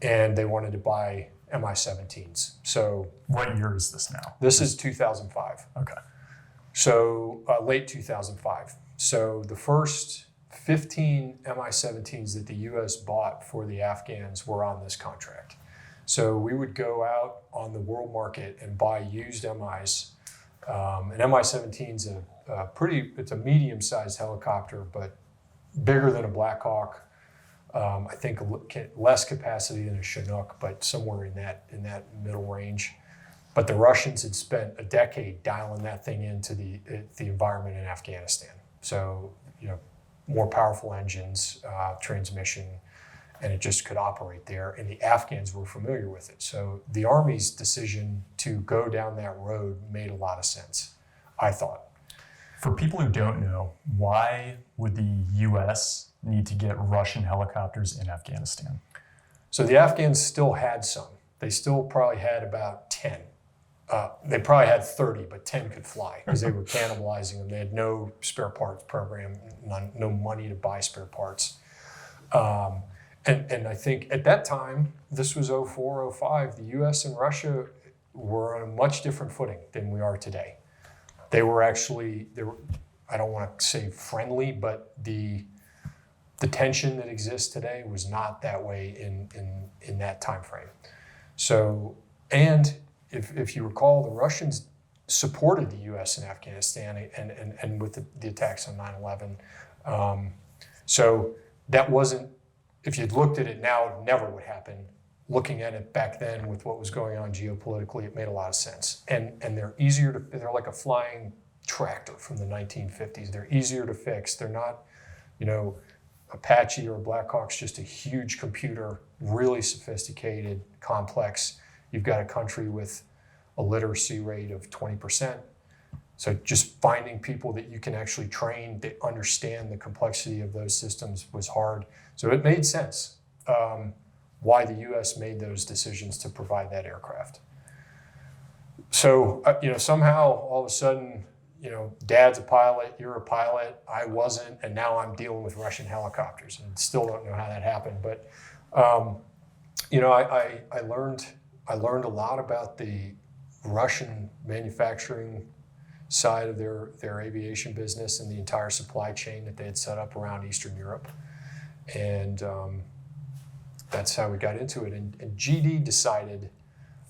and they wanted to buy Mi-17s." So, what year is this now? This is 2005. Okay. So late 2005. So the first 15 Mi-17s that the U.S. bought for the Afghans were on this contract. So we would go out on the world market and buy used MIs. An Mi-17's it's a medium-sized helicopter, but bigger than a Black Hawk. I think less capacity than a Chinook, but somewhere in that middle range. But the Russians had spent a decade dialing that thing into the environment in Afghanistan. So, more powerful engines, transmission, and it just could operate there. And the Afghans were familiar with it. So the Army's decision to go down that road made a lot of sense, I thought. For people who don't know, why would the U.S. need to get Russian helicopters in Afghanistan? So the Afghans still had some. They still probably had about 10. They probably had 30, but 10 could fly because they were cannibalizing them. They had no spare parts program, no money to buy spare parts. And I think at that time, this was 04, 05, the US and Russia were on a much different footing than we are today. They were actually, I don't want to say friendly, but the tension that exists today was not that way in that time frame. So, and if you recall, the Russians supported the U.S. in Afghanistan and with the attacks on 9/11. So that wasn't, if you'd looked at it now, it never would happen. Looking at it back then with what was going on geopolitically, it made a lot of sense. And they're they're like a flying tractor from the 1950s. They're easier to fix. They're not, Apache or Black Hawk's just a huge computer, really sophisticated, complex. You've got a country with a literacy rate of 20%. So just finding people that you can actually train that understand the complexity of those systems was hard. So it made sense why the U.S. made those decisions to provide that aircraft. So, somehow all of a sudden, Dad's a pilot, you're a pilot, I wasn't, and now I'm dealing with Russian helicopters. And still don't know how that happened, but I learned a lot about the Russian manufacturing side of their aviation business and the entire supply chain that they had set up around Eastern Europe, and that's how we got into it. And GD decided,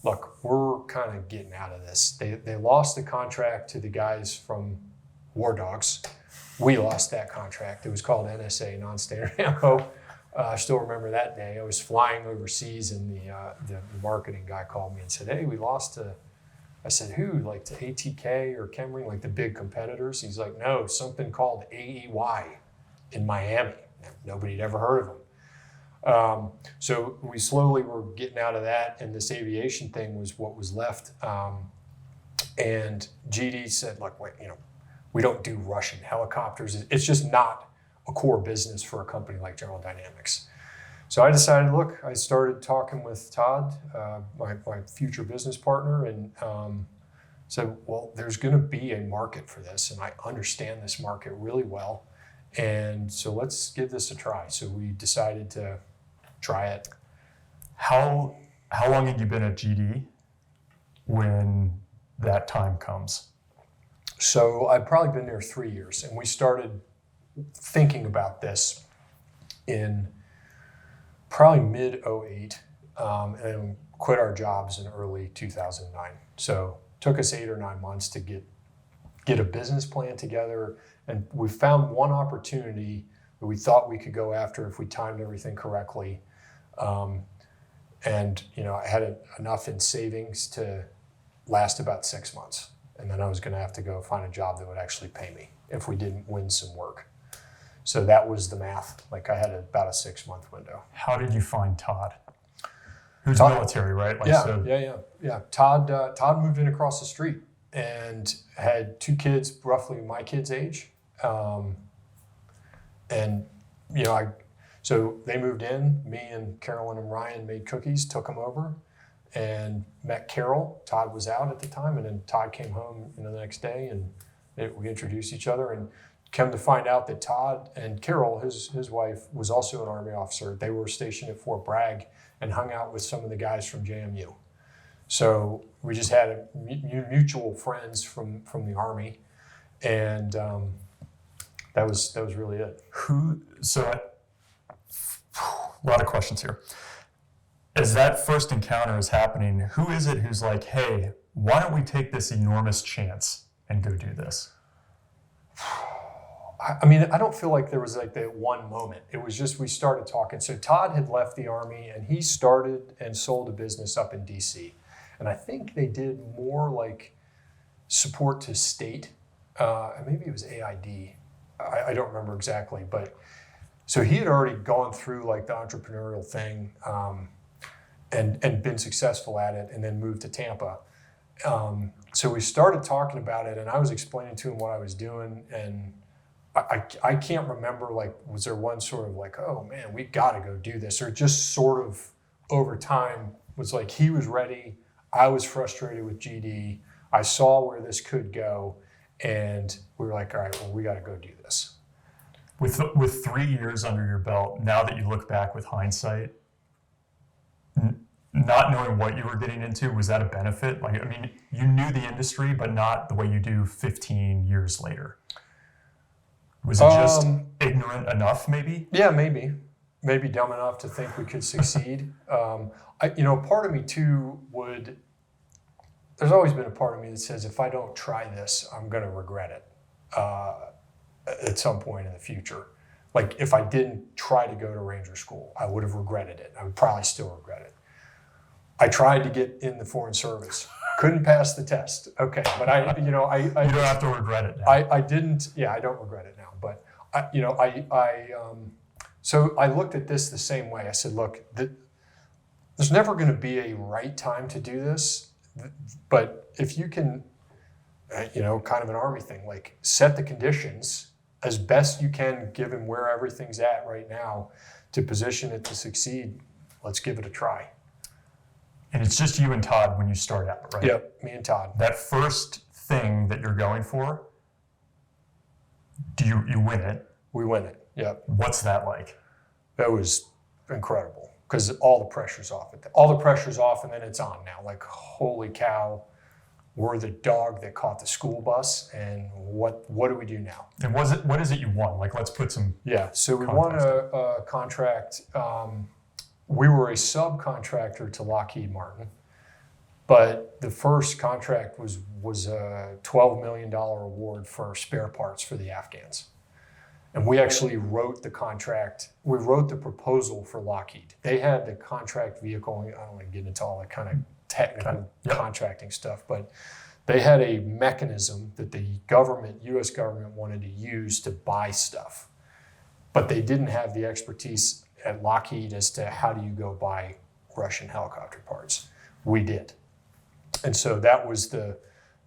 look, we're kind of getting out of this. They lost the contract to the guys from War Dogs. We lost that contract. It was called NSA, non-standard ammo. I still remember that day. I was flying overseas, and the marketing guy called me and said, "Hey, we lost to," I said, "Who? Like to ATK or Chemring, like the big competitors?" He's like, "No, something called AEY in Miami." Nobody had ever heard of them. So we slowly were getting out of that, and this aviation thing was what was left. And GD said, "Look, wait, we don't do Russian helicopters. It's just not a core business for a company like General Dynamics." So I decided, look, I started talking with Todd, my future business partner, and said, well, there's going to be a market for this, and I understand this market really well. And so let's give this a try. So we decided to try it. How long had you been at GD when that time comes? So I'd probably been there 3 years, and we started thinking about this in probably mid-08, and quit our jobs in early 2009. So it took us 8 or 9 months to get a business plan together, and we found one opportunity that we thought we could go after if we timed everything correctly. And I had enough in savings to last about 6 months, and then I was going to have to go find a job that would actually pay me if we didn't win some work. So that was the math. Like I had about a 6-month window. How did you find Todd? Who's Todd, military, right? Yeah. Todd moved in across the street and had 2 kids, roughly my kid's age. So they moved in. Me and Carolyn and Ryan made cookies, took them over, and met Carol. Todd was out at the time, and then Todd came home the next day, and we introduced each other. And come to find out that Todd and Carol, his wife, was also an Army officer. They were stationed at Fort Bragg and hung out with some of the guys from JMU. So we just had mutual friends from the Army, and that was really it. A lot of questions here. As that first encounter is happening, who is it who's like, hey, why don't we take this enormous chance and go do this? I don't feel like there was like that one moment. It was just we started talking. So Todd had left the Army, and he started and sold a business up in DC. And I think they did more like support to state. Maybe it was AID. I don't remember exactly. But so he had already gone through like the entrepreneurial thing and been successful at it, and then moved to Tampa. So we started talking about it, and I was explaining to him what I was doing, and I can't remember, like, was there one sort of like, oh man, we got to go do this, or just sort of over time was like he was ready, I was frustrated with GD, I saw where this could go, and we were like, all right, well, we got to go do this. With 3 years under your belt, now that you look back with hindsight, not knowing what you were getting into, was that a benefit? Like, I mean, you knew the industry, but not the way you do 15 years later. Was it just ignorant enough, maybe? Yeah, maybe dumb enough to think we could succeed. Part of me too there's always been a part of me that says, if I don't try this, I'm going to regret it at some point in the future. Like if I didn't try to go to Ranger School, I would have regretted it. I would probably still regret it. I tried to get in the Foreign Service, couldn't pass the test. Okay, but you don't have to regret it now. I didn't. Yeah, I don't regret it now. But so I looked at this the same way. I said, look, there's never going to be a right time to do this, but if you can kind of an Army thing, like set the conditions as best you can given where everything's at right now to position it to succeed. Let's give it a try. And it's just you and Todd when you start out, right? Yep, me and Todd. That first thing that you're going for, do you win it? We win it, yep. What's that like? That was incredible because all the pressure's off. All the pressure's off and then it's on now. Like, holy cow, we're the dog that caught the school bus and what do we do now? And what is it you won? Like, let's put some so we won a contract. We were a subcontractor to Lockheed Martin, but the first contract was a $12 million award for spare parts for the Afghans. And we actually wrote the contract. We wrote the proposal for Lockheed. They had the contract vehicle. I don't want to get into all that kind of technical contracting stuff, but they had a mechanism that the government, U.S. government, wanted to use to buy stuff. But they didn't have the expertise at Lockheed as to how do you go buy Russian helicopter parts. We did. And so that was the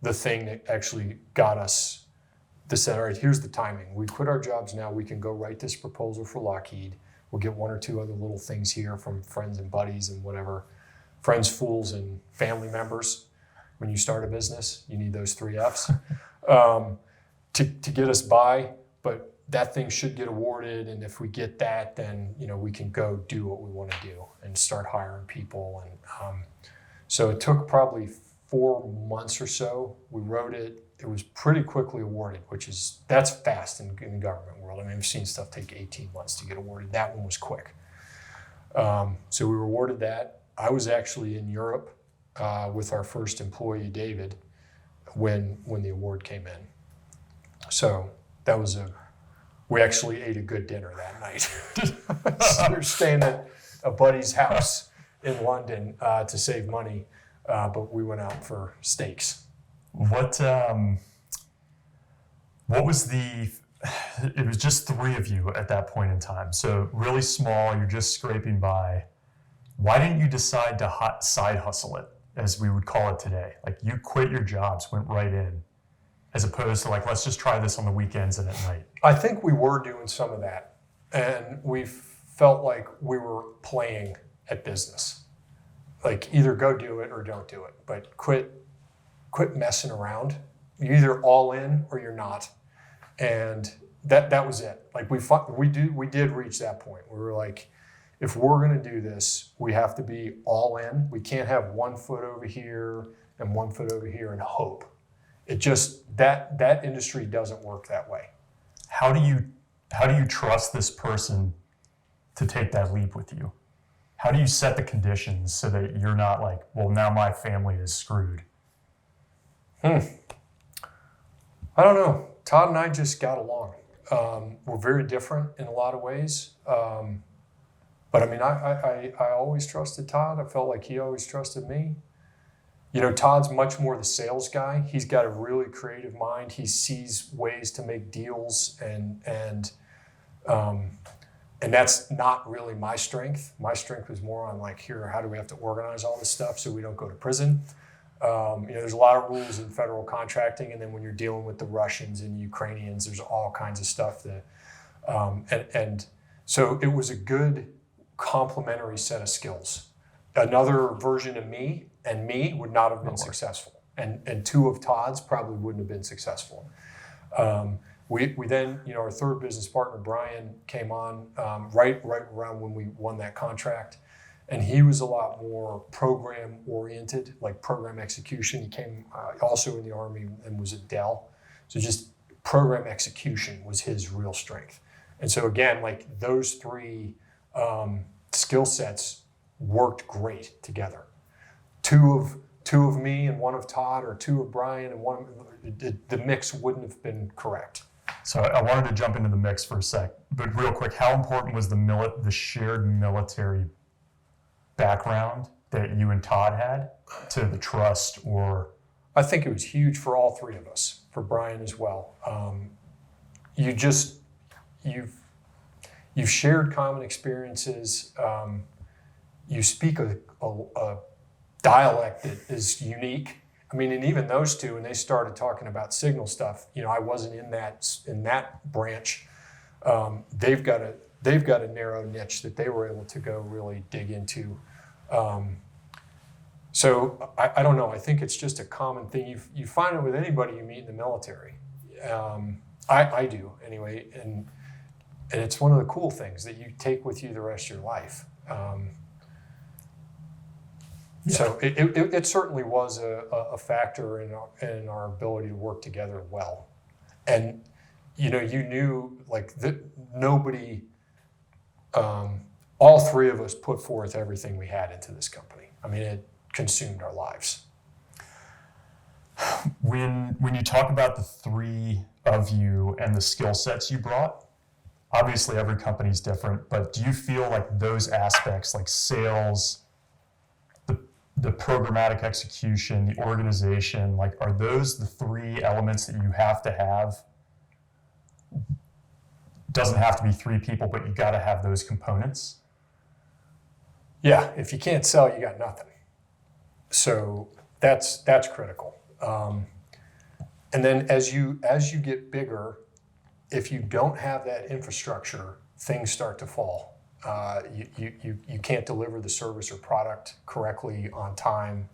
thing that actually got us to say, all right, here's the timing. We quit our jobs now. We can go write this proposal for Lockheed. We'll get one or two other little things here from friends and buddies and whatever. Friends, fools, and family members. When you start a business, you need those 3 Fs to get us by. But that thing should get awarded, and if we get that, then we can go do what we want to do and start hiring people. And so it took probably 4 months or so. We wrote it. It was pretty quickly awarded, that's fast in the government world. I mean, I've seen stuff take 18 months to get awarded. That one was quick. So we were awarded that. I was actually in Europe with our first employee, David, when the award came in. So that was we actually ate a good dinner that night. So we were staying at a buddy's house in London to save money, but we went out for steaks. What was it was just 3 of you at that point in time. So really small, you're just scraping by. Why didn't you decide to side hustle it, as we would call it today? Like, you quit your jobs, went right in, as opposed to like, let's just try this on the weekends and at night. I think we were doing some of that, and we felt like we were playing at business. Like, either go do it or don't do it, but quit messing around. You're either all in or you're not. And that was it. Like, we did reach that point. We were like, if we're going to do this, we have to be all in. We can't have 1 foot over here and 1 foot over here and hope. It just, that industry doesn't work that way. How do you trust this person to take that leap with you? How do you set the conditions so that you're not like, well, now my family is screwed? I don't know. Todd and I just got along. We're very different in a lot of ways. But I mean, I always trusted Todd. I felt like he always trusted me. Todd's much more the sales guy. He's got a really creative mind. He sees ways to make deals, and that's not really my strength. My strength was more on like, how do we have to organize all this stuff so we don't go to prison? There's a lot of rules in federal contracting, and then when you're dealing with the Russians and Ukrainians, there's all kinds of stuff that, and so it was a good complementary set of skills. Another version of me would not have been successful, and 2 of Todd's probably wouldn't have been successful. We then, our third business partner, Brian, came on right around when we won that contract. And he was a lot more program oriented, like program execution. He came also in the Army and was at Dell. So just program execution was his real strength. And so again, like those 3 skill sets worked great together. 2 of me and 1 of Todd, or 2 of Brian and 1 the mix wouldn't have been correct. So I wanted to jump into the mix for a sec, but real quick, how important was the shared military background that you and Todd had to the trust? Or I think it was huge for all 3 of us, for Brian as well. You've shared common experiences. You speak a dialect that is unique I mean, and even those two, when they started talking about signal stuff, I wasn't in that branch. They've got a narrow niche that they were able to go really dig into. So I don't know. I think it's just a common thing. You find it with anybody you meet in the military. I do anyway, and it's one of the cool things that you take with you the rest of your life. So it certainly was a factor in our ability to work together well. And you knew nobody, all three of us put forth everything we had into this company. I mean, it consumed our lives. When you talk about the three of you and the skill sets you brought, obviously every company is different, but do you feel like those aspects, like sales, the programmatic execution, the organization, like, are those the three elements that you have to have? Doesn't have to be three people, but you got to have those components. Yeah, if you can't sell, you got nothing. So that's critical. And then as you get bigger, if you don't have that infrastructure, things start to fall. You can't deliver the service or product correctly on time.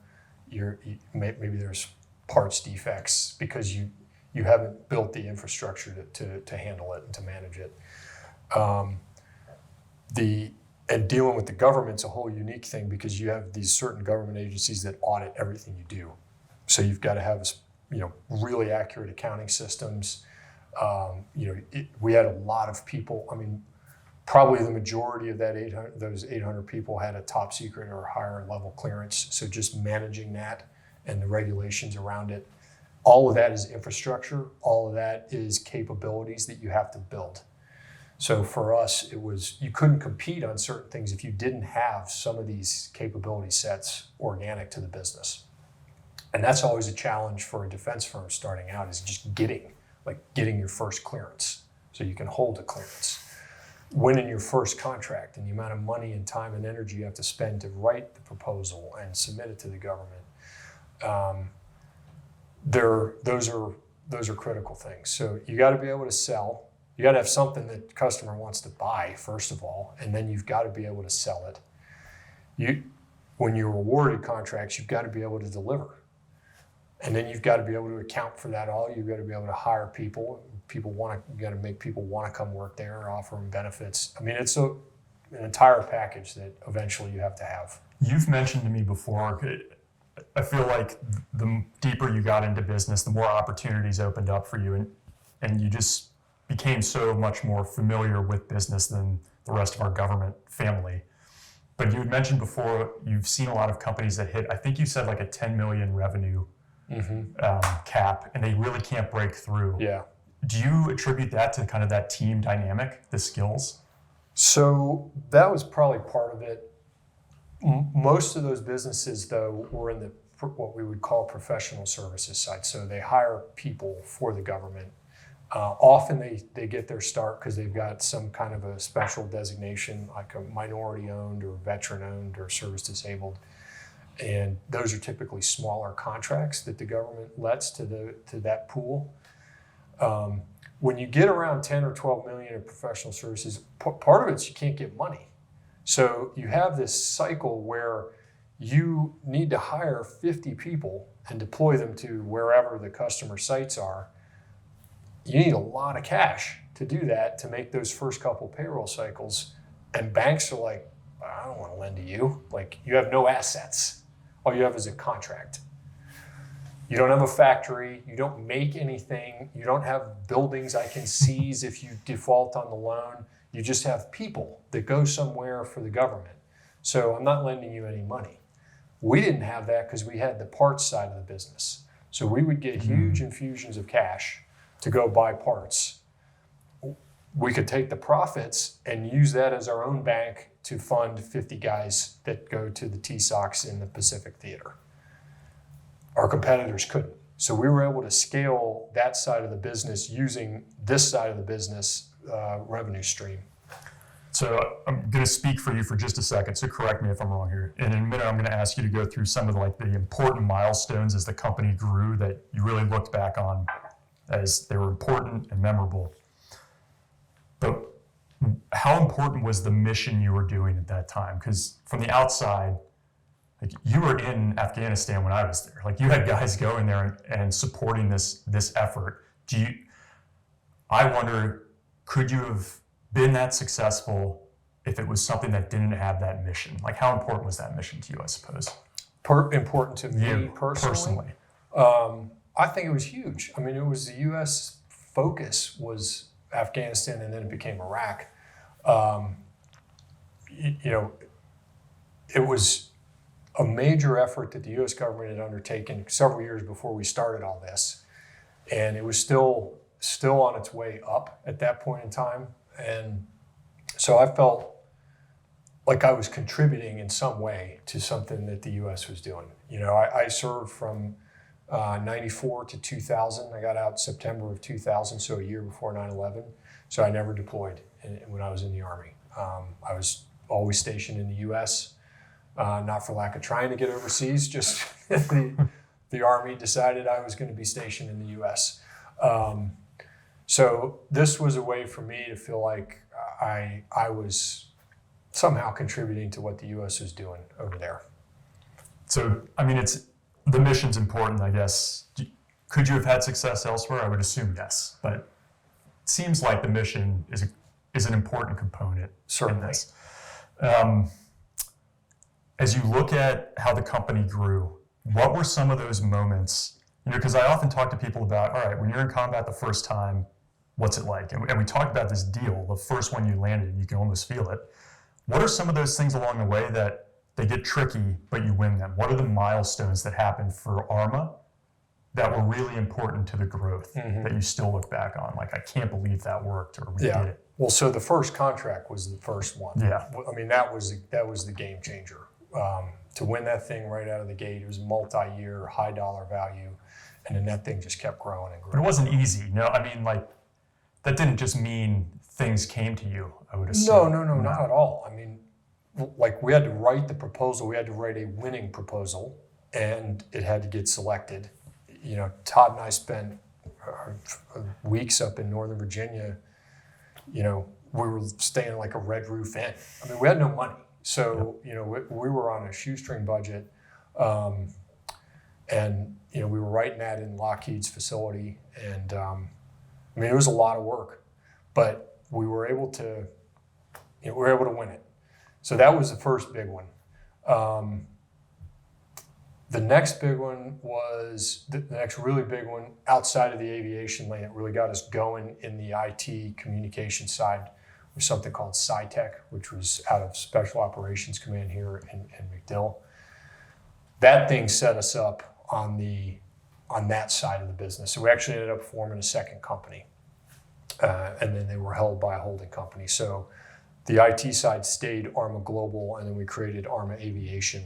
Maybe there's parts defects because you haven't built the infrastructure to handle it and to manage it. And dealing with the government's a whole unique thing because you have these certain government agencies that audit everything you do. So you've got to have really accurate accounting systems. We had a lot of people. I mean, probably the majority of those 800 people had a top secret or higher level clearance. So just managing that and the regulations around it, all of that is infrastructure. All of that is capabilities that you have to build. So for us, you couldn't compete on certain things if you didn't have some of these capability sets organic to the business. And that's always a challenge for a defense firm starting out, is just getting your first clearance so you can hold a clearance. Winning your first contract and the amount of money and time and energy you have to spend to write the proposal and submit it to the government. Those are critical things. So you got to be able to sell. You got to have something that the customer wants to buy, first of all, and then you've got to be able to sell it. When you're awarded contracts, you've got to be able to deliver. And then you've got to be able to account for that all. You've got to be able to hire people. You got to make people want to come work there, offer them benefits. I mean, it's an entire package that eventually you have to have. You've mentioned to me before, I feel like the deeper you got into business, the more opportunities opened up for you, and you just became so much more familiar with business than the rest of our government family. But you had mentioned before, you've seen a lot of companies that hit, I think you said like a 10 million revenue cap, and they really can't break through. Yeah. Do you attribute that to kind of that team dynamic, the skills? So that was probably part of it. Most of those businesses, though, were in what we would call professional services side. So they hire people for the government. Often they get their start because they've got some kind of a special designation, like a minority-owned or veteran-owned or service-disabled. And those are typically smaller contracts that the government lets to that pool. When you get around 10 or 12 million in professional services, part of it's you can't get money. So you have this cycle where you need to hire 50 people and deploy them to wherever the customer sites are. You need a lot of cash to do that, to make those first couple payroll cycles. And banks are like, I don't want to lend to you. Like, you have no assets. All you have is a contract. You don't have a factory. You don't make anything. You don't have buildings I can seize if you default on the loan. You just have people that go somewhere for the government. So I'm not lending you any money. We didn't have that because we had the parts side of the business. So we would get huge infusions of cash to go buy parts. We could take the profits and use that as our own bank to fund 50 guys that go to the TSOCs in the Pacific Theater. Our competitors couldn't. So we were able to scale that side of the business using this side of the business revenue stream. So I'm going to speak for you for just a second, so correct me if I'm wrong here. And in a minute, I'm going to ask you to go through some of the important milestones as the company grew that you really looked back on as they were important and memorable. But how important was the mission you were doing at that time? Because from the outside, you were in Afghanistan when I was there. You had guys going there and supporting this effort. I wonder, could you have been that successful if it was something that didn't have that mission? How important was that mission to you, I suppose? Important to me personally? I think it was huge. I mean, it was the U.S. focus was Afghanistan, and then it became Iraq. It was a major effort that the U.S. government had undertaken several years before we started all this, and it was still on its way up at that point in time. And so I felt like I was contributing in some way to something that the U.S. was doing. I served from 94 to 2000. I got out September of 2000, so a year before 9/11. So I never deployed when I was in the Army. I was always stationed in the U.S., not for lack of trying to get overseas, just the Army decided I was going to be stationed in the U.S. So this was a way for me to feel like I was somehow contributing to what the U.S. was doing over there. So, I mean, the mission's important, I guess. Could you have had success elsewhere? I would assume yes, but it seems like the mission is an important component in this. As you look at how the company grew, what were some of those moments? Because I often talk to people about, all right, when you're in combat the first time, what's it like? And we talked about this deal, the first one you landed, you can almost feel it. What are some of those things along the way that they get tricky, but you win them? What are the milestones that happened for ARMA that were really important to the growth that you still look back on? I can't believe that worked, or we did it. Well, so the first contract was the first one. Yeah. I mean, that was the game changer. To win that thing right out of the gate, it was multi-year, high dollar value, and then that thing just kept growing and growing. But it wasn't easy. No, I mean, that didn't just mean things came to you, I would assume. No, not at all. I mean, we had to write the proposal. We had to write a winning proposal, and it had to get selected. Todd and I spent weeks up in Northern Virginia. We were staying in a Red Roof Inn. I mean, we had no money. So, we were on a shoestring budget, and, we were writing that in Lockheed's facility. And, I mean, it was a lot of work, but we were able to win it. So that was the first big one. The next big one was, the next really big one outside of the aviation lane that really got us going in the IT communication side was something called SciTech, which was out of Special Operations Command here in MacDill. That thing set us up on that side of the business. So we actually ended up forming a second company, and then they were held by a holding company. So the IT side stayed ARMA Global, and then we created ARMA Aviation,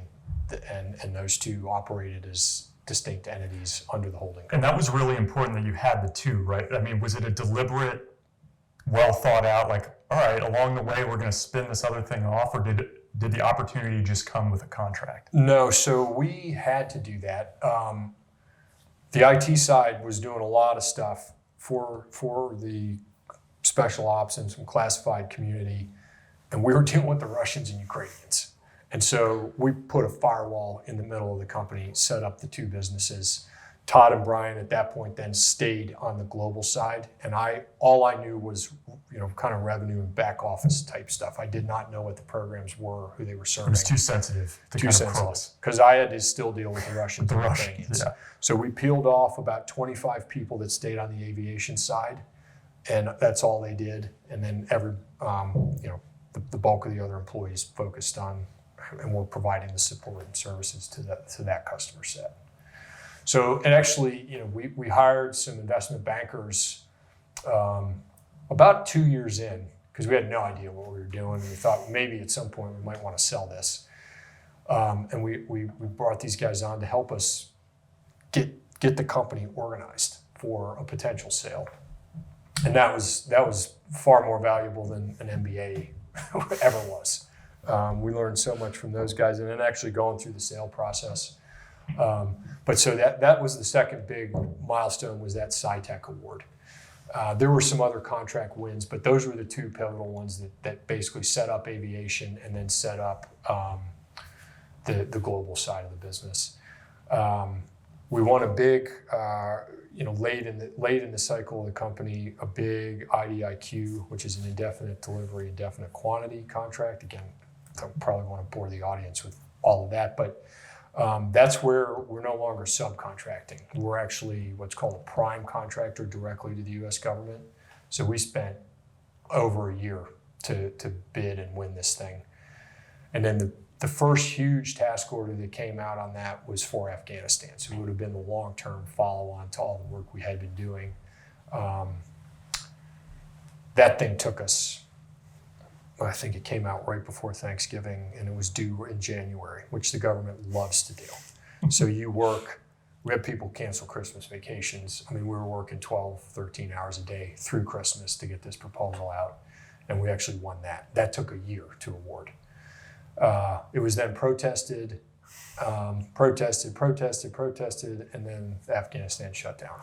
and those two operated as distinct entities under the holding company. And that was really important that you had the two, right? I mean, was it a deliberate, well thought out, all right, along the way we're going to spin this other thing off, or did the opportunity just come with a contract? No, so we had to do that. The IT side was doing a lot of stuff for the special ops and some classified community, and we were dealing with the Russians and Ukrainians. And so we put a firewall in the middle of the company, set up the two businesses. Todd and Brian at that point then stayed on the global side, and all I knew was kind of revenue and back office type stuff. I did not know what the programs were, who they were serving. It was too sensitive to kind of cross. Because I had to still deal with the Russians and Ukrainians. Yeah. So we peeled off about 25 people that stayed on the aviation side, and that's all they did. And then the bulk of the other employees focused on and were providing the support and services to that customer set. So, and actually, we hired some investment bankers about 2 years in, because we had no idea what we were doing. And we thought maybe at some point we might want to sell this. And we brought these guys on to help us get the company organized for a potential sale. And that was far more valuable than an MBA ever was. We learned so much from those guys, and then actually going through the sale process. But so that was the second big milestone, was that SciTech award. There were some other contract wins, but those were the two pivotal ones that basically set up aviation and then set up the global side of the business. We won a big, late in the cycle of the company, a big IDIQ, which is an indefinite delivery, indefinite quantity contract. Again, I probably want to bore the audience with all of that, but that's where we're no longer subcontracting. We're actually what's called a prime contractor directly to the U.S. government. So we spent over a year to bid and win this thing. And then the first huge task order that came out on that was for Afghanistan. So it would have been the long-term follow-on to all the work we had been doing. That thing took us, I think it came out right before Thanksgiving, and it was due in January, which the government loves to do. So we had people cancel Christmas vacations. I mean, we were working 12, 13 hours a day through Christmas to get this proposal out, and we actually won that. That took a year to award. It was then protested, and then Afghanistan shut down.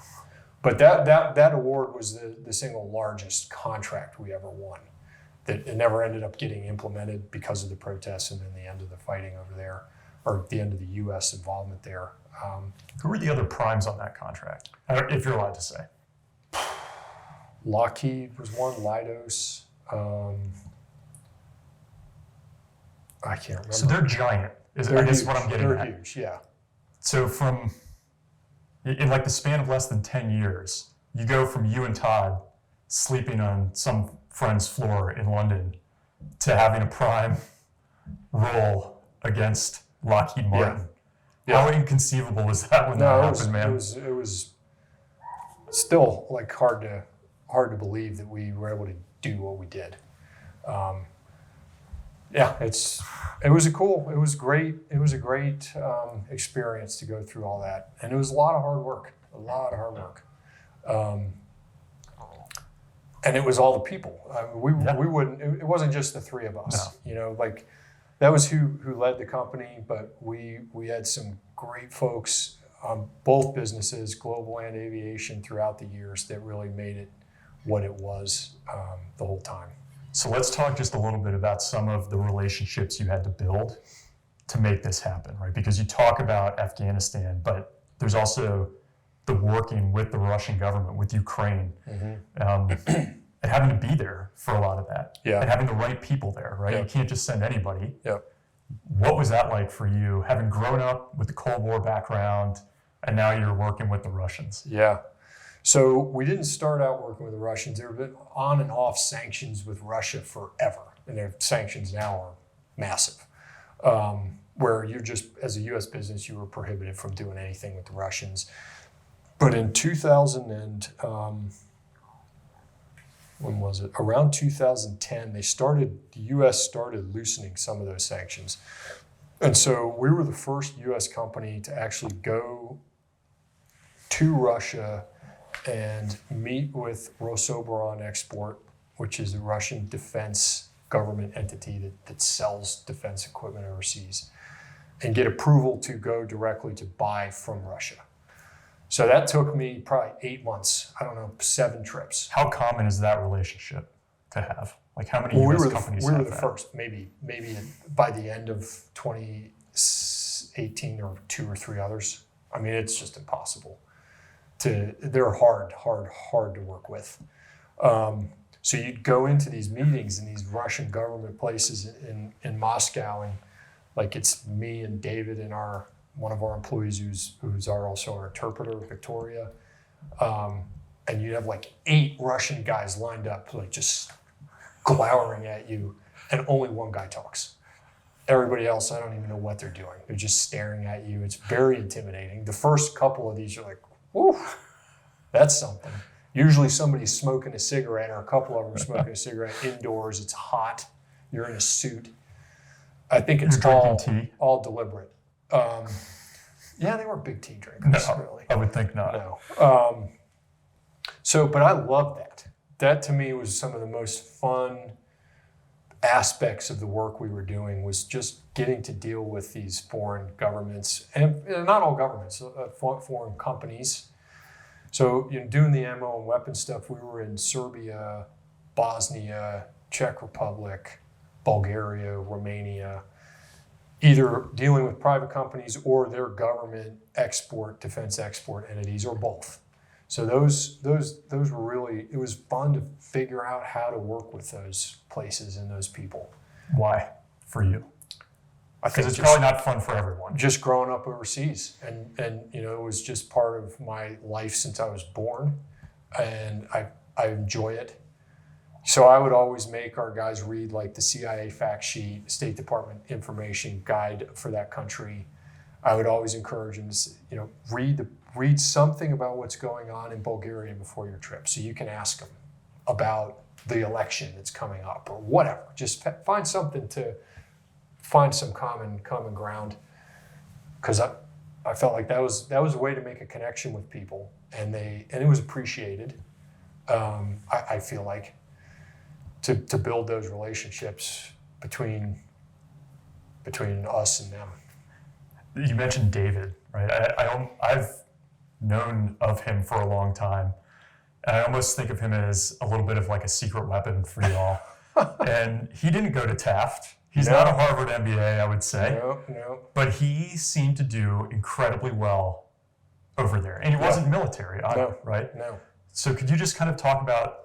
But that award was the single largest contract we ever won. That it never ended up getting implemented because of the protests and then the end of the fighting over there, or the end of the U.S. involvement there. Who were the other primes on that contract, if you're allowed to say? Lockheed was one, Leidos. I can't remember. So they're giant, I guess what I'm getting at. They're huge, yeah. So in like the span of less than 10 years, you go from you and Todd sleeping on some friend's floor in London to having a prime role against Lockheed Martin. Yeah. How inconceivable was that when that happened, man? It was still like hard to believe that we were able to do what we did. It was great. It was a great experience to go through all that, and it was a lot of hard work. And it was all the people. We wouldn't. It wasn't just the three of us. No. That was who led the company. But we had some great folks on both businesses, global and aviation, throughout the years that really made it what it was the whole time. So let's talk just a little bit about some of the relationships you had to build to make this happen, right? Because you talk about Afghanistan, but there's also the working with the Russian government, with Ukraine, and having to be there for a lot of that, and having the right people there, right? You can't just send anybody. What was that like for you, having grown up with the Cold War background, and now you're working with the Russians? Yeah. So we didn't start out working with the Russians. There have been on and off sanctions with Russia forever, and their sanctions now are massive. Where you're just, as a U.S. business, you were prohibited from doing anything with the Russians. But in 2000 and when was it? Around 2010, the U.S. started loosening some of those sanctions. And so we were the first U.S. company to actually go to Russia and meet with Rosoboronexport, which is a Russian defense government entity that sells defense equipment overseas, and get approval to go directly to buy from Russia. So that took me probably 8 months, 7 trips. How common is that relationship to have? Like how many U.S. companies have that? We were the first. Maybe by the end of 2018 or 2 or 3 others. I mean, it's just impossible. They're hard to work with. So you'd go into these meetings in these Russian government places in Moscow, and like it's me and David and one of our employees who's also our interpreter, Victoria, and you'd have like 8 Russian guys lined up, like just glowering at you, and only one guy talks. Everybody else, I don't even know what they're doing. They're just staring at you. It's very intimidating. The first couple of these, you're like, whew, that's something. Usually somebody's smoking a cigarette, or a couple of them are smoking a cigarette indoors. It's hot. You're in a suit. I think it's all deliberate. They weren't big tea drinkers, really. I would think not. No. But I love that. That to me was some of the most fun aspects of the work we were doing was just getting to deal with these foreign governments, and not all governments, foreign companies. So doing the ammo and weapon stuff, we were in Serbia, Bosnia, Czech Republic, Bulgaria, Romania, either dealing with private companies or their government defense export entities, or both. So those were really, it was fun to figure out how to work with those places and those people. Why for you? I think Because it's probably not fun for everyone. Just growing up overseas, and it was just part of my life since I was born, and I enjoy it. So I would always make our guys read like the CIA fact sheet, State Department information guide for that country. I would always encourage them to, read something about what's going on in Bulgaria before your trip, so you can ask them about the election that's coming up or whatever. Just find something to find some common ground, because I felt like that was a way to make a connection with people, and it was appreciated. I feel like to build those relationships between us and them. You mentioned David, right? I've known of him for a long time, and I almost think of him as a little bit of like a secret weapon for y'all. And he didn't go to Taft. He's not a Harvard MBA, I would say. No. But he seemed to do incredibly well over there. And he wasn't military either, right? No. So could you just kind of talk about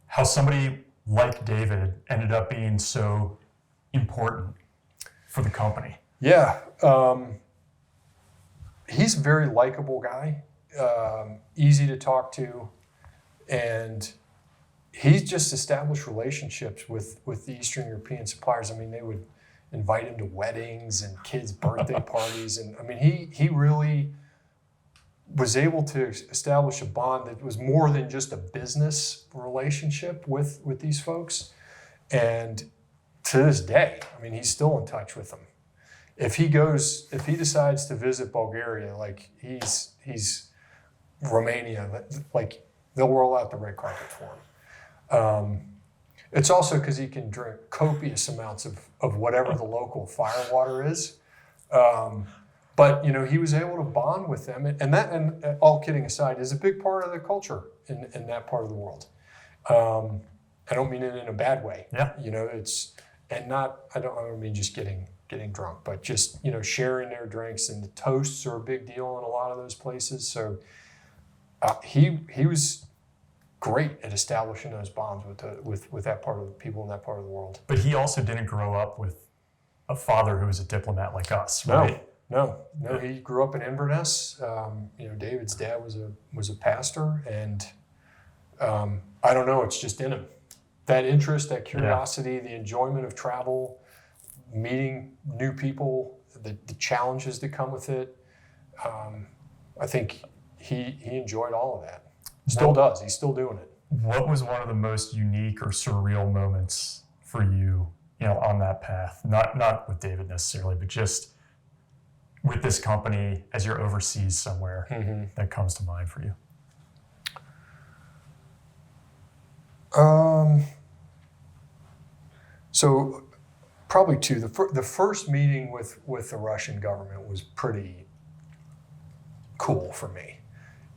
how somebody like David ended up being so important for the company? Yeah. He's a very likable guy, easy to talk to, and he's just established relationships with the Eastern European suppliers. I mean, they would invite him to weddings and kids' birthday parties. And I mean, he really was able to establish a bond that was more than just a business relationship with these folks. And to this day, I mean, he's still in touch with them. If he decides to visit Bulgaria, like he's Romania, like they'll roll out the red carpet for him. It's also because he can drink copious amounts of whatever the local firewater is. But he was able to bond with them, and all kidding aside, is a big part of the culture in that part of the world. I don't mean it in a bad way. Yeah. I don't mean just getting drunk, but just sharing their drinks, and the toasts are a big deal in a lot of those places. So he was great at establishing those bonds with that part of the people in that part of the world. But he also didn't grow up with a father who was a diplomat like us, right? No. He grew up in Inverness. David's dad was a pastor, and I don't know. It's just in him. That interest, that curiosity, the enjoyment of travel, meeting new people, the challenges that come with it. I think he enjoyed all of that. Still does. He's still doing it. What was one of the most unique or surreal moments for you, on that path? Not with David necessarily, but just with this company as you're overseas somewhere that comes to mind for you? So probably two. The first meeting with the Russian government was pretty cool for me.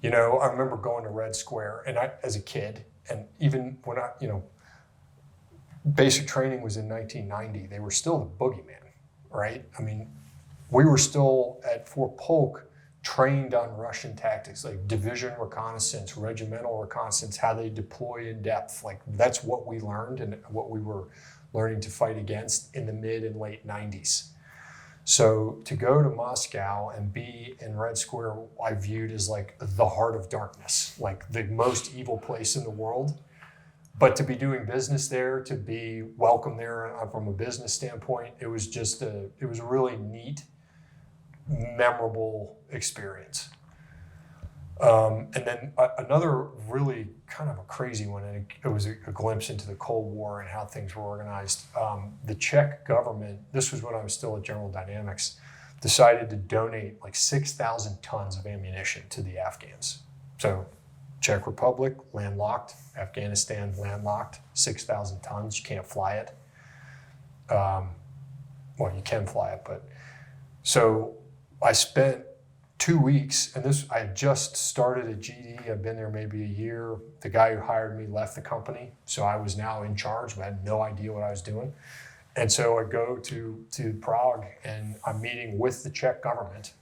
I remember going to Red Square, and as a kid, and even when basic training was in 1990, they were still the boogeyman, right? I mean, we were still at Fort Polk trained on Russian tactics, like division reconnaissance, regimental reconnaissance, how they deploy in depth. Like that's what we learned and what we were learning to fight against in the mid and late 90s. So to go to Moscow and be in Red Square, I viewed as like the heart of darkness, like the most evil place in the world. But to be doing business there, to be welcome there from a business standpoint, it was a really neat, memorable experience. And then another really kind of a crazy one, and it was a glimpse into the Cold War and how things were organized. The Czech government, this was when I was still at General Dynamics, decided to donate like 6,000 tons of ammunition to the Afghans. So Czech Republic, landlocked, Afghanistan, landlocked, 6,000 tons, you can't fly it. Well, you can fly it, but so I spent 2 weeks, and I had just started at GD. I'd been there maybe a year. The guy who hired me left the company, so I was now in charge, but I had no idea what I was doing. And so I go to Prague, and I'm meeting with the Czech government.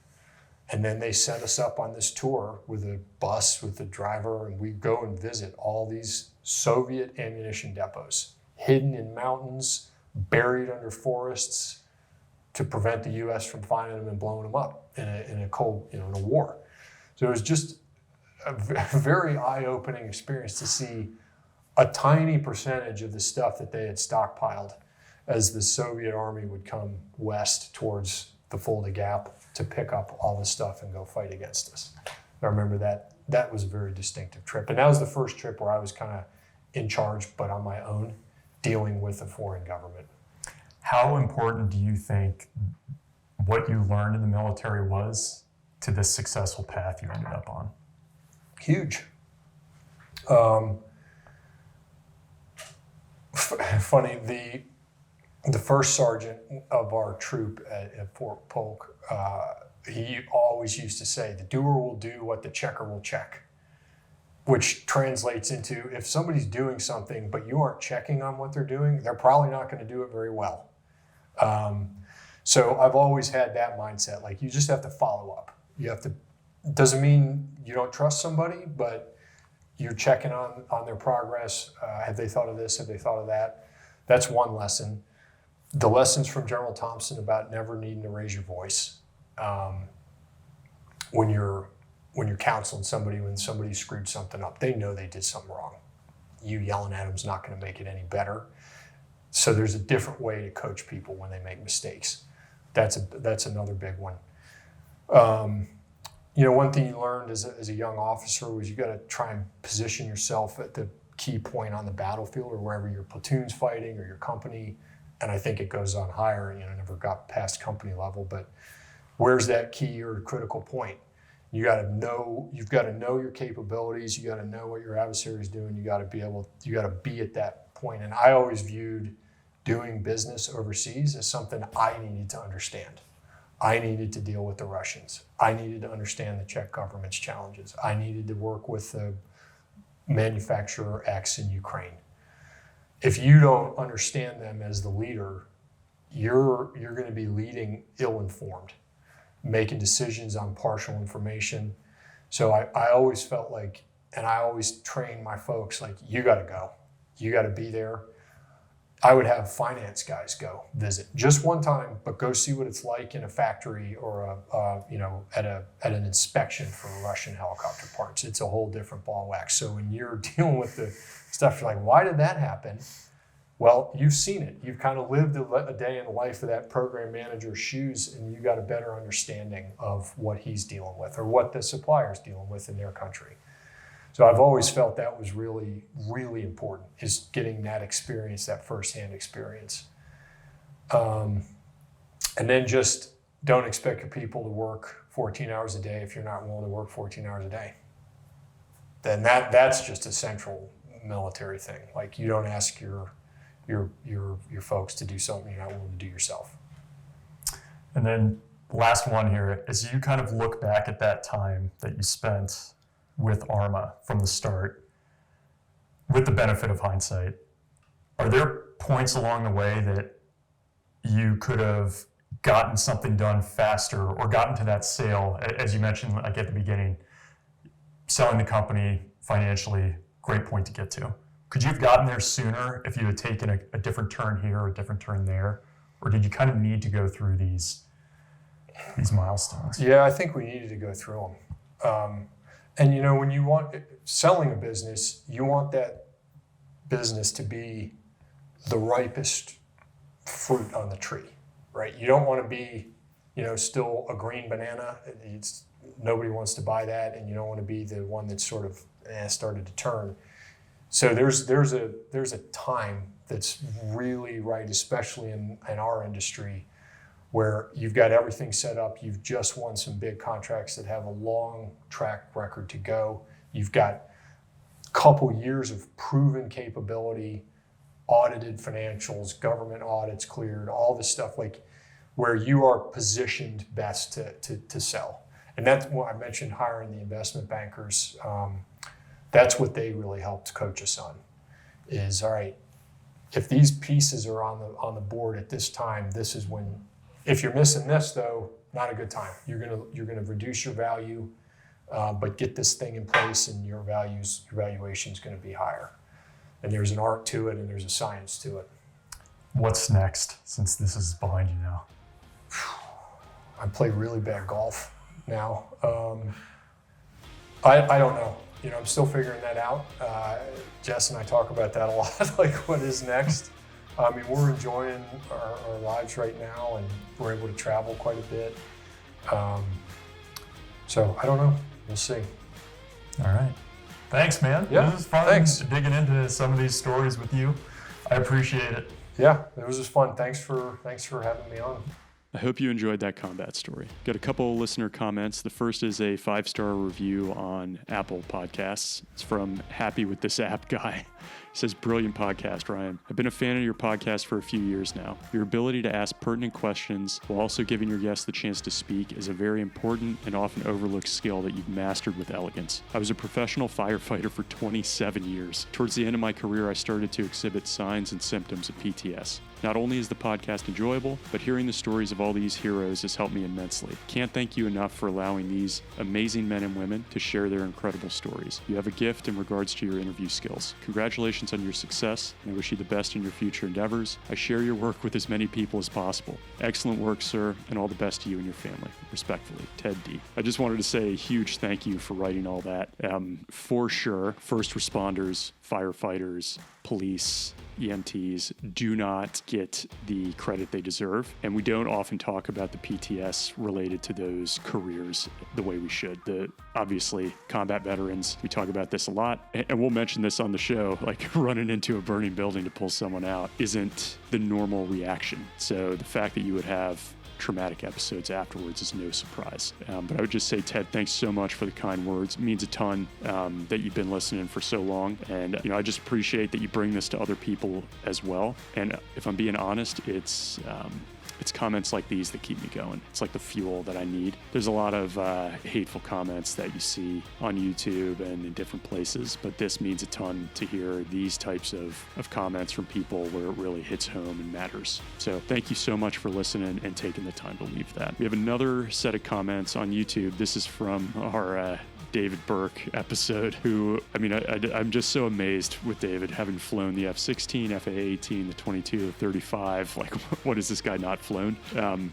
And then they set us up on this tour with a bus with the driver, and we go and visit all these Soviet ammunition depots, hidden in mountains, buried under forests, to prevent the U.S. from finding them and blowing them up in a cold, in a war. So it was just a very eye-opening experience to see a tiny percentage of the stuff that they had stockpiled as the Soviet army would come west towards the Fulda Gap to pick up all this stuff and go fight against us. I remember that was a very distinctive trip. And that was the first trip where I was kind of in charge, but on my own, dealing with a foreign government. How important do you think what you learned in the military was to this successful path you ended up on? Huge. Funny, the first sergeant of our troop at Fort Polk, he always used to say, the doer will do what the checker will check, which translates into, if somebody's doing something but you aren't checking on what they're doing, they're probably not going to do it very well. So I've always had that mindset, like you just have to follow up. Doesn't mean you don't trust somebody, but you're checking on their progress. Have they thought of this? Have they thought of that? That's one lesson. The lessons from General Thompson about never needing to raise your voice when you're counseling somebody, when somebody screwed something up. They know they did something wrong. You yelling at them is not going to make it any better. So there's a different way to coach people when they make mistakes. That's another big one. One thing you learned as a young officer was you got to try and position yourself at the key point on the battlefield or wherever your platoon's fighting or your company. And I think it goes on higher. I never got past company level, but where's that key or critical point? You've got to know your capabilities. You got to know what your adversary is doing. You got to be at that point. And I always viewed doing business overseas as something I needed to understand. I needed to deal with the Russians. I needed to understand the Czech government's challenges. I needed to work with the manufacturer X in Ukraine. If you don't understand them as the leader, you're going to be leading ill-informed, making decisions on partial information. So I always felt like, and I always train my folks, like, you got to go. You got to be there. I would have finance guys go visit just one time, but go see what it's like in a factory or at an inspection for Russian helicopter parts. It's a whole different ball of wax. So when you're dealing with the stuff, you're like, why did that happen? Well, you've seen it. You've kind of lived a day in the life of that program manager's shoes, and you got a better understanding of what he's dealing with or what the supplier's dealing with in their country. So I've always felt that was really, really important, is getting that experience, that firsthand experience. And then just don't expect your people to work 14 hours a day if you're not willing to work 14 hours a day. Then that's just a central military thing. Like, you don't ask your folks to do something you're not willing to do yourself. And then last one here, as you kind of look back at that time that you spent with ARMA from the start, with the benefit of hindsight, are there points along the way that you could have gotten something done faster or gotten to that sale, as you mentioned, like at the beginning, selling the company financially, great point to get to. Could you have gotten there sooner if you had taken a different turn here or a different turn there? Or did you kind of need to go through these milestones? Yeah, I think we needed to go through them. And when you want selling a business, you want that business to be the ripest fruit on the tree, right? You don't want to be, still a green banana. Nobody wants to buy that, and you don't want to be the one that's sort of started to turn. So there's a time that's really right, especially in our industry, where you've got everything set up. You've just won some big contracts that have a long track record to go. You've got a couple years of proven capability audited financials, government audits cleared, all this stuff, like where you are positioned best to sell. And that's what I mentioned, hiring the investment bankers. That's what they really helped coach us on, is all right, if these pieces are on the board at this time, this is when, if you're missing this though, not a good time. You're gonna reduce your value, but get this thing in place and your valuation is gonna be higher. And there's an art to it and there's a science to it. What's next, since this is behind you now? I play really bad golf now. I don't know. You know, I'm still figuring that out. Jess and I talk about that a lot, like what is next. I mean, we're enjoying our lives right now and we're able to travel quite a bit. So I don't know, we'll see. All right. Thanks, man. Yeah, this was fun. thanks. Digging into some of these stories with you. I appreciate it. Yeah, it was just fun. Thanks for having me on. I hope you enjoyed that combat story. Got a couple listener comments. The first is a 5-star review on Apple Podcasts. It's from Happy With This App Guy. He says, brilliant podcast, Ryan. I've been a fan of your podcast for a few years now. Your ability to ask pertinent questions while also giving your guests the chance to speak is a very important and often overlooked skill that you've mastered with elegance. I was a professional firefighter for 27 years. Towards the end of my career, I started to exhibit signs and symptoms of PTS. Not only is the podcast enjoyable, but hearing the stories of all these heroes has helped me immensely. Can't thank you enough for allowing these amazing men and women to share their incredible stories. You have a gift in regards to your interview skills. Congratulations on your success, and I wish you the best in your future endeavors. I share your work with as many people as possible. Excellent work, sir, and all the best to you and your family. Respectfully, Ted D. I just wanted to say a huge thank you for writing all that. For sure, first responders, firefighters, police, EMTs do not get the credit they deserve. And we don't often talk about the PTS related to those careers the way we should. Obviously, combat veterans, we talk about this a lot. And we'll mention this on the show, like running into a burning building to pull someone out isn't the normal reaction. So the fact that you would have traumatic episodes afterwards is no surprise. But I would just say, Ted, thanks so much for the kind words. It means a ton that you've been listening for so long. And, I just appreciate that you bring this to other people as well. And if I'm being honest, it's comments like these that keep me going. It's like the fuel that I need. There's a lot of hateful comments that you see on YouTube and in different places, but this means a ton to hear these types of comments from people where it really hits home and matters. So thank you so much for listening and taking the time to leave that. We have another set of comments on YouTube. This is from our David Burke episode, who, I'm just so amazed with David having flown the F-16, FA-18, the 22, the 35. Like, what has this guy not flown?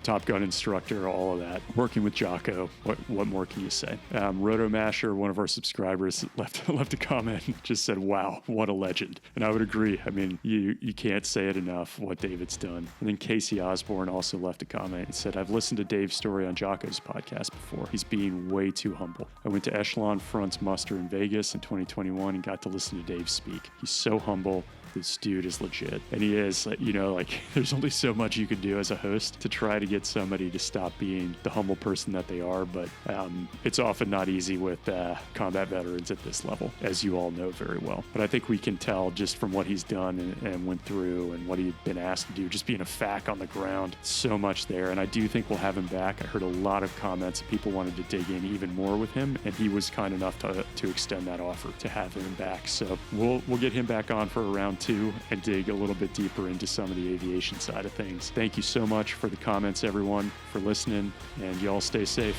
Top Gun instructor, all of that. Working with Jocko. What more can you say? Roto Masher, one of our subscribers, left a comment and just said, wow, what a legend. And I would agree. You can't say it enough what David's done. And then Casey Osborne also left a comment and said, I've listened to Dave's story on Jocko's podcast before. He's being way too humble. I went to Echelon Front's muster in Vegas in 2021 and got to listen to Dave speak. He's so humble. This dude is legit. And he is, there's only so much you can do as a host to try to get somebody to stop being the humble person that they are. But it's often not easy with combat veterans at this level, as you all know very well. But I think we can tell just from what he's done and went through and what he'd been asked to do, just being a FAC on the ground, so much there. And I do think we'll have him back. I heard a lot of comments. People wanted to dig in even more with him, and he was kind enough to extend that offer to have him back. So we'll get him back on for a round 2 and dig a little bit deeper into some of the aviation side of things. Thank you so much for the comments, everyone, for listening, and y'all stay safe.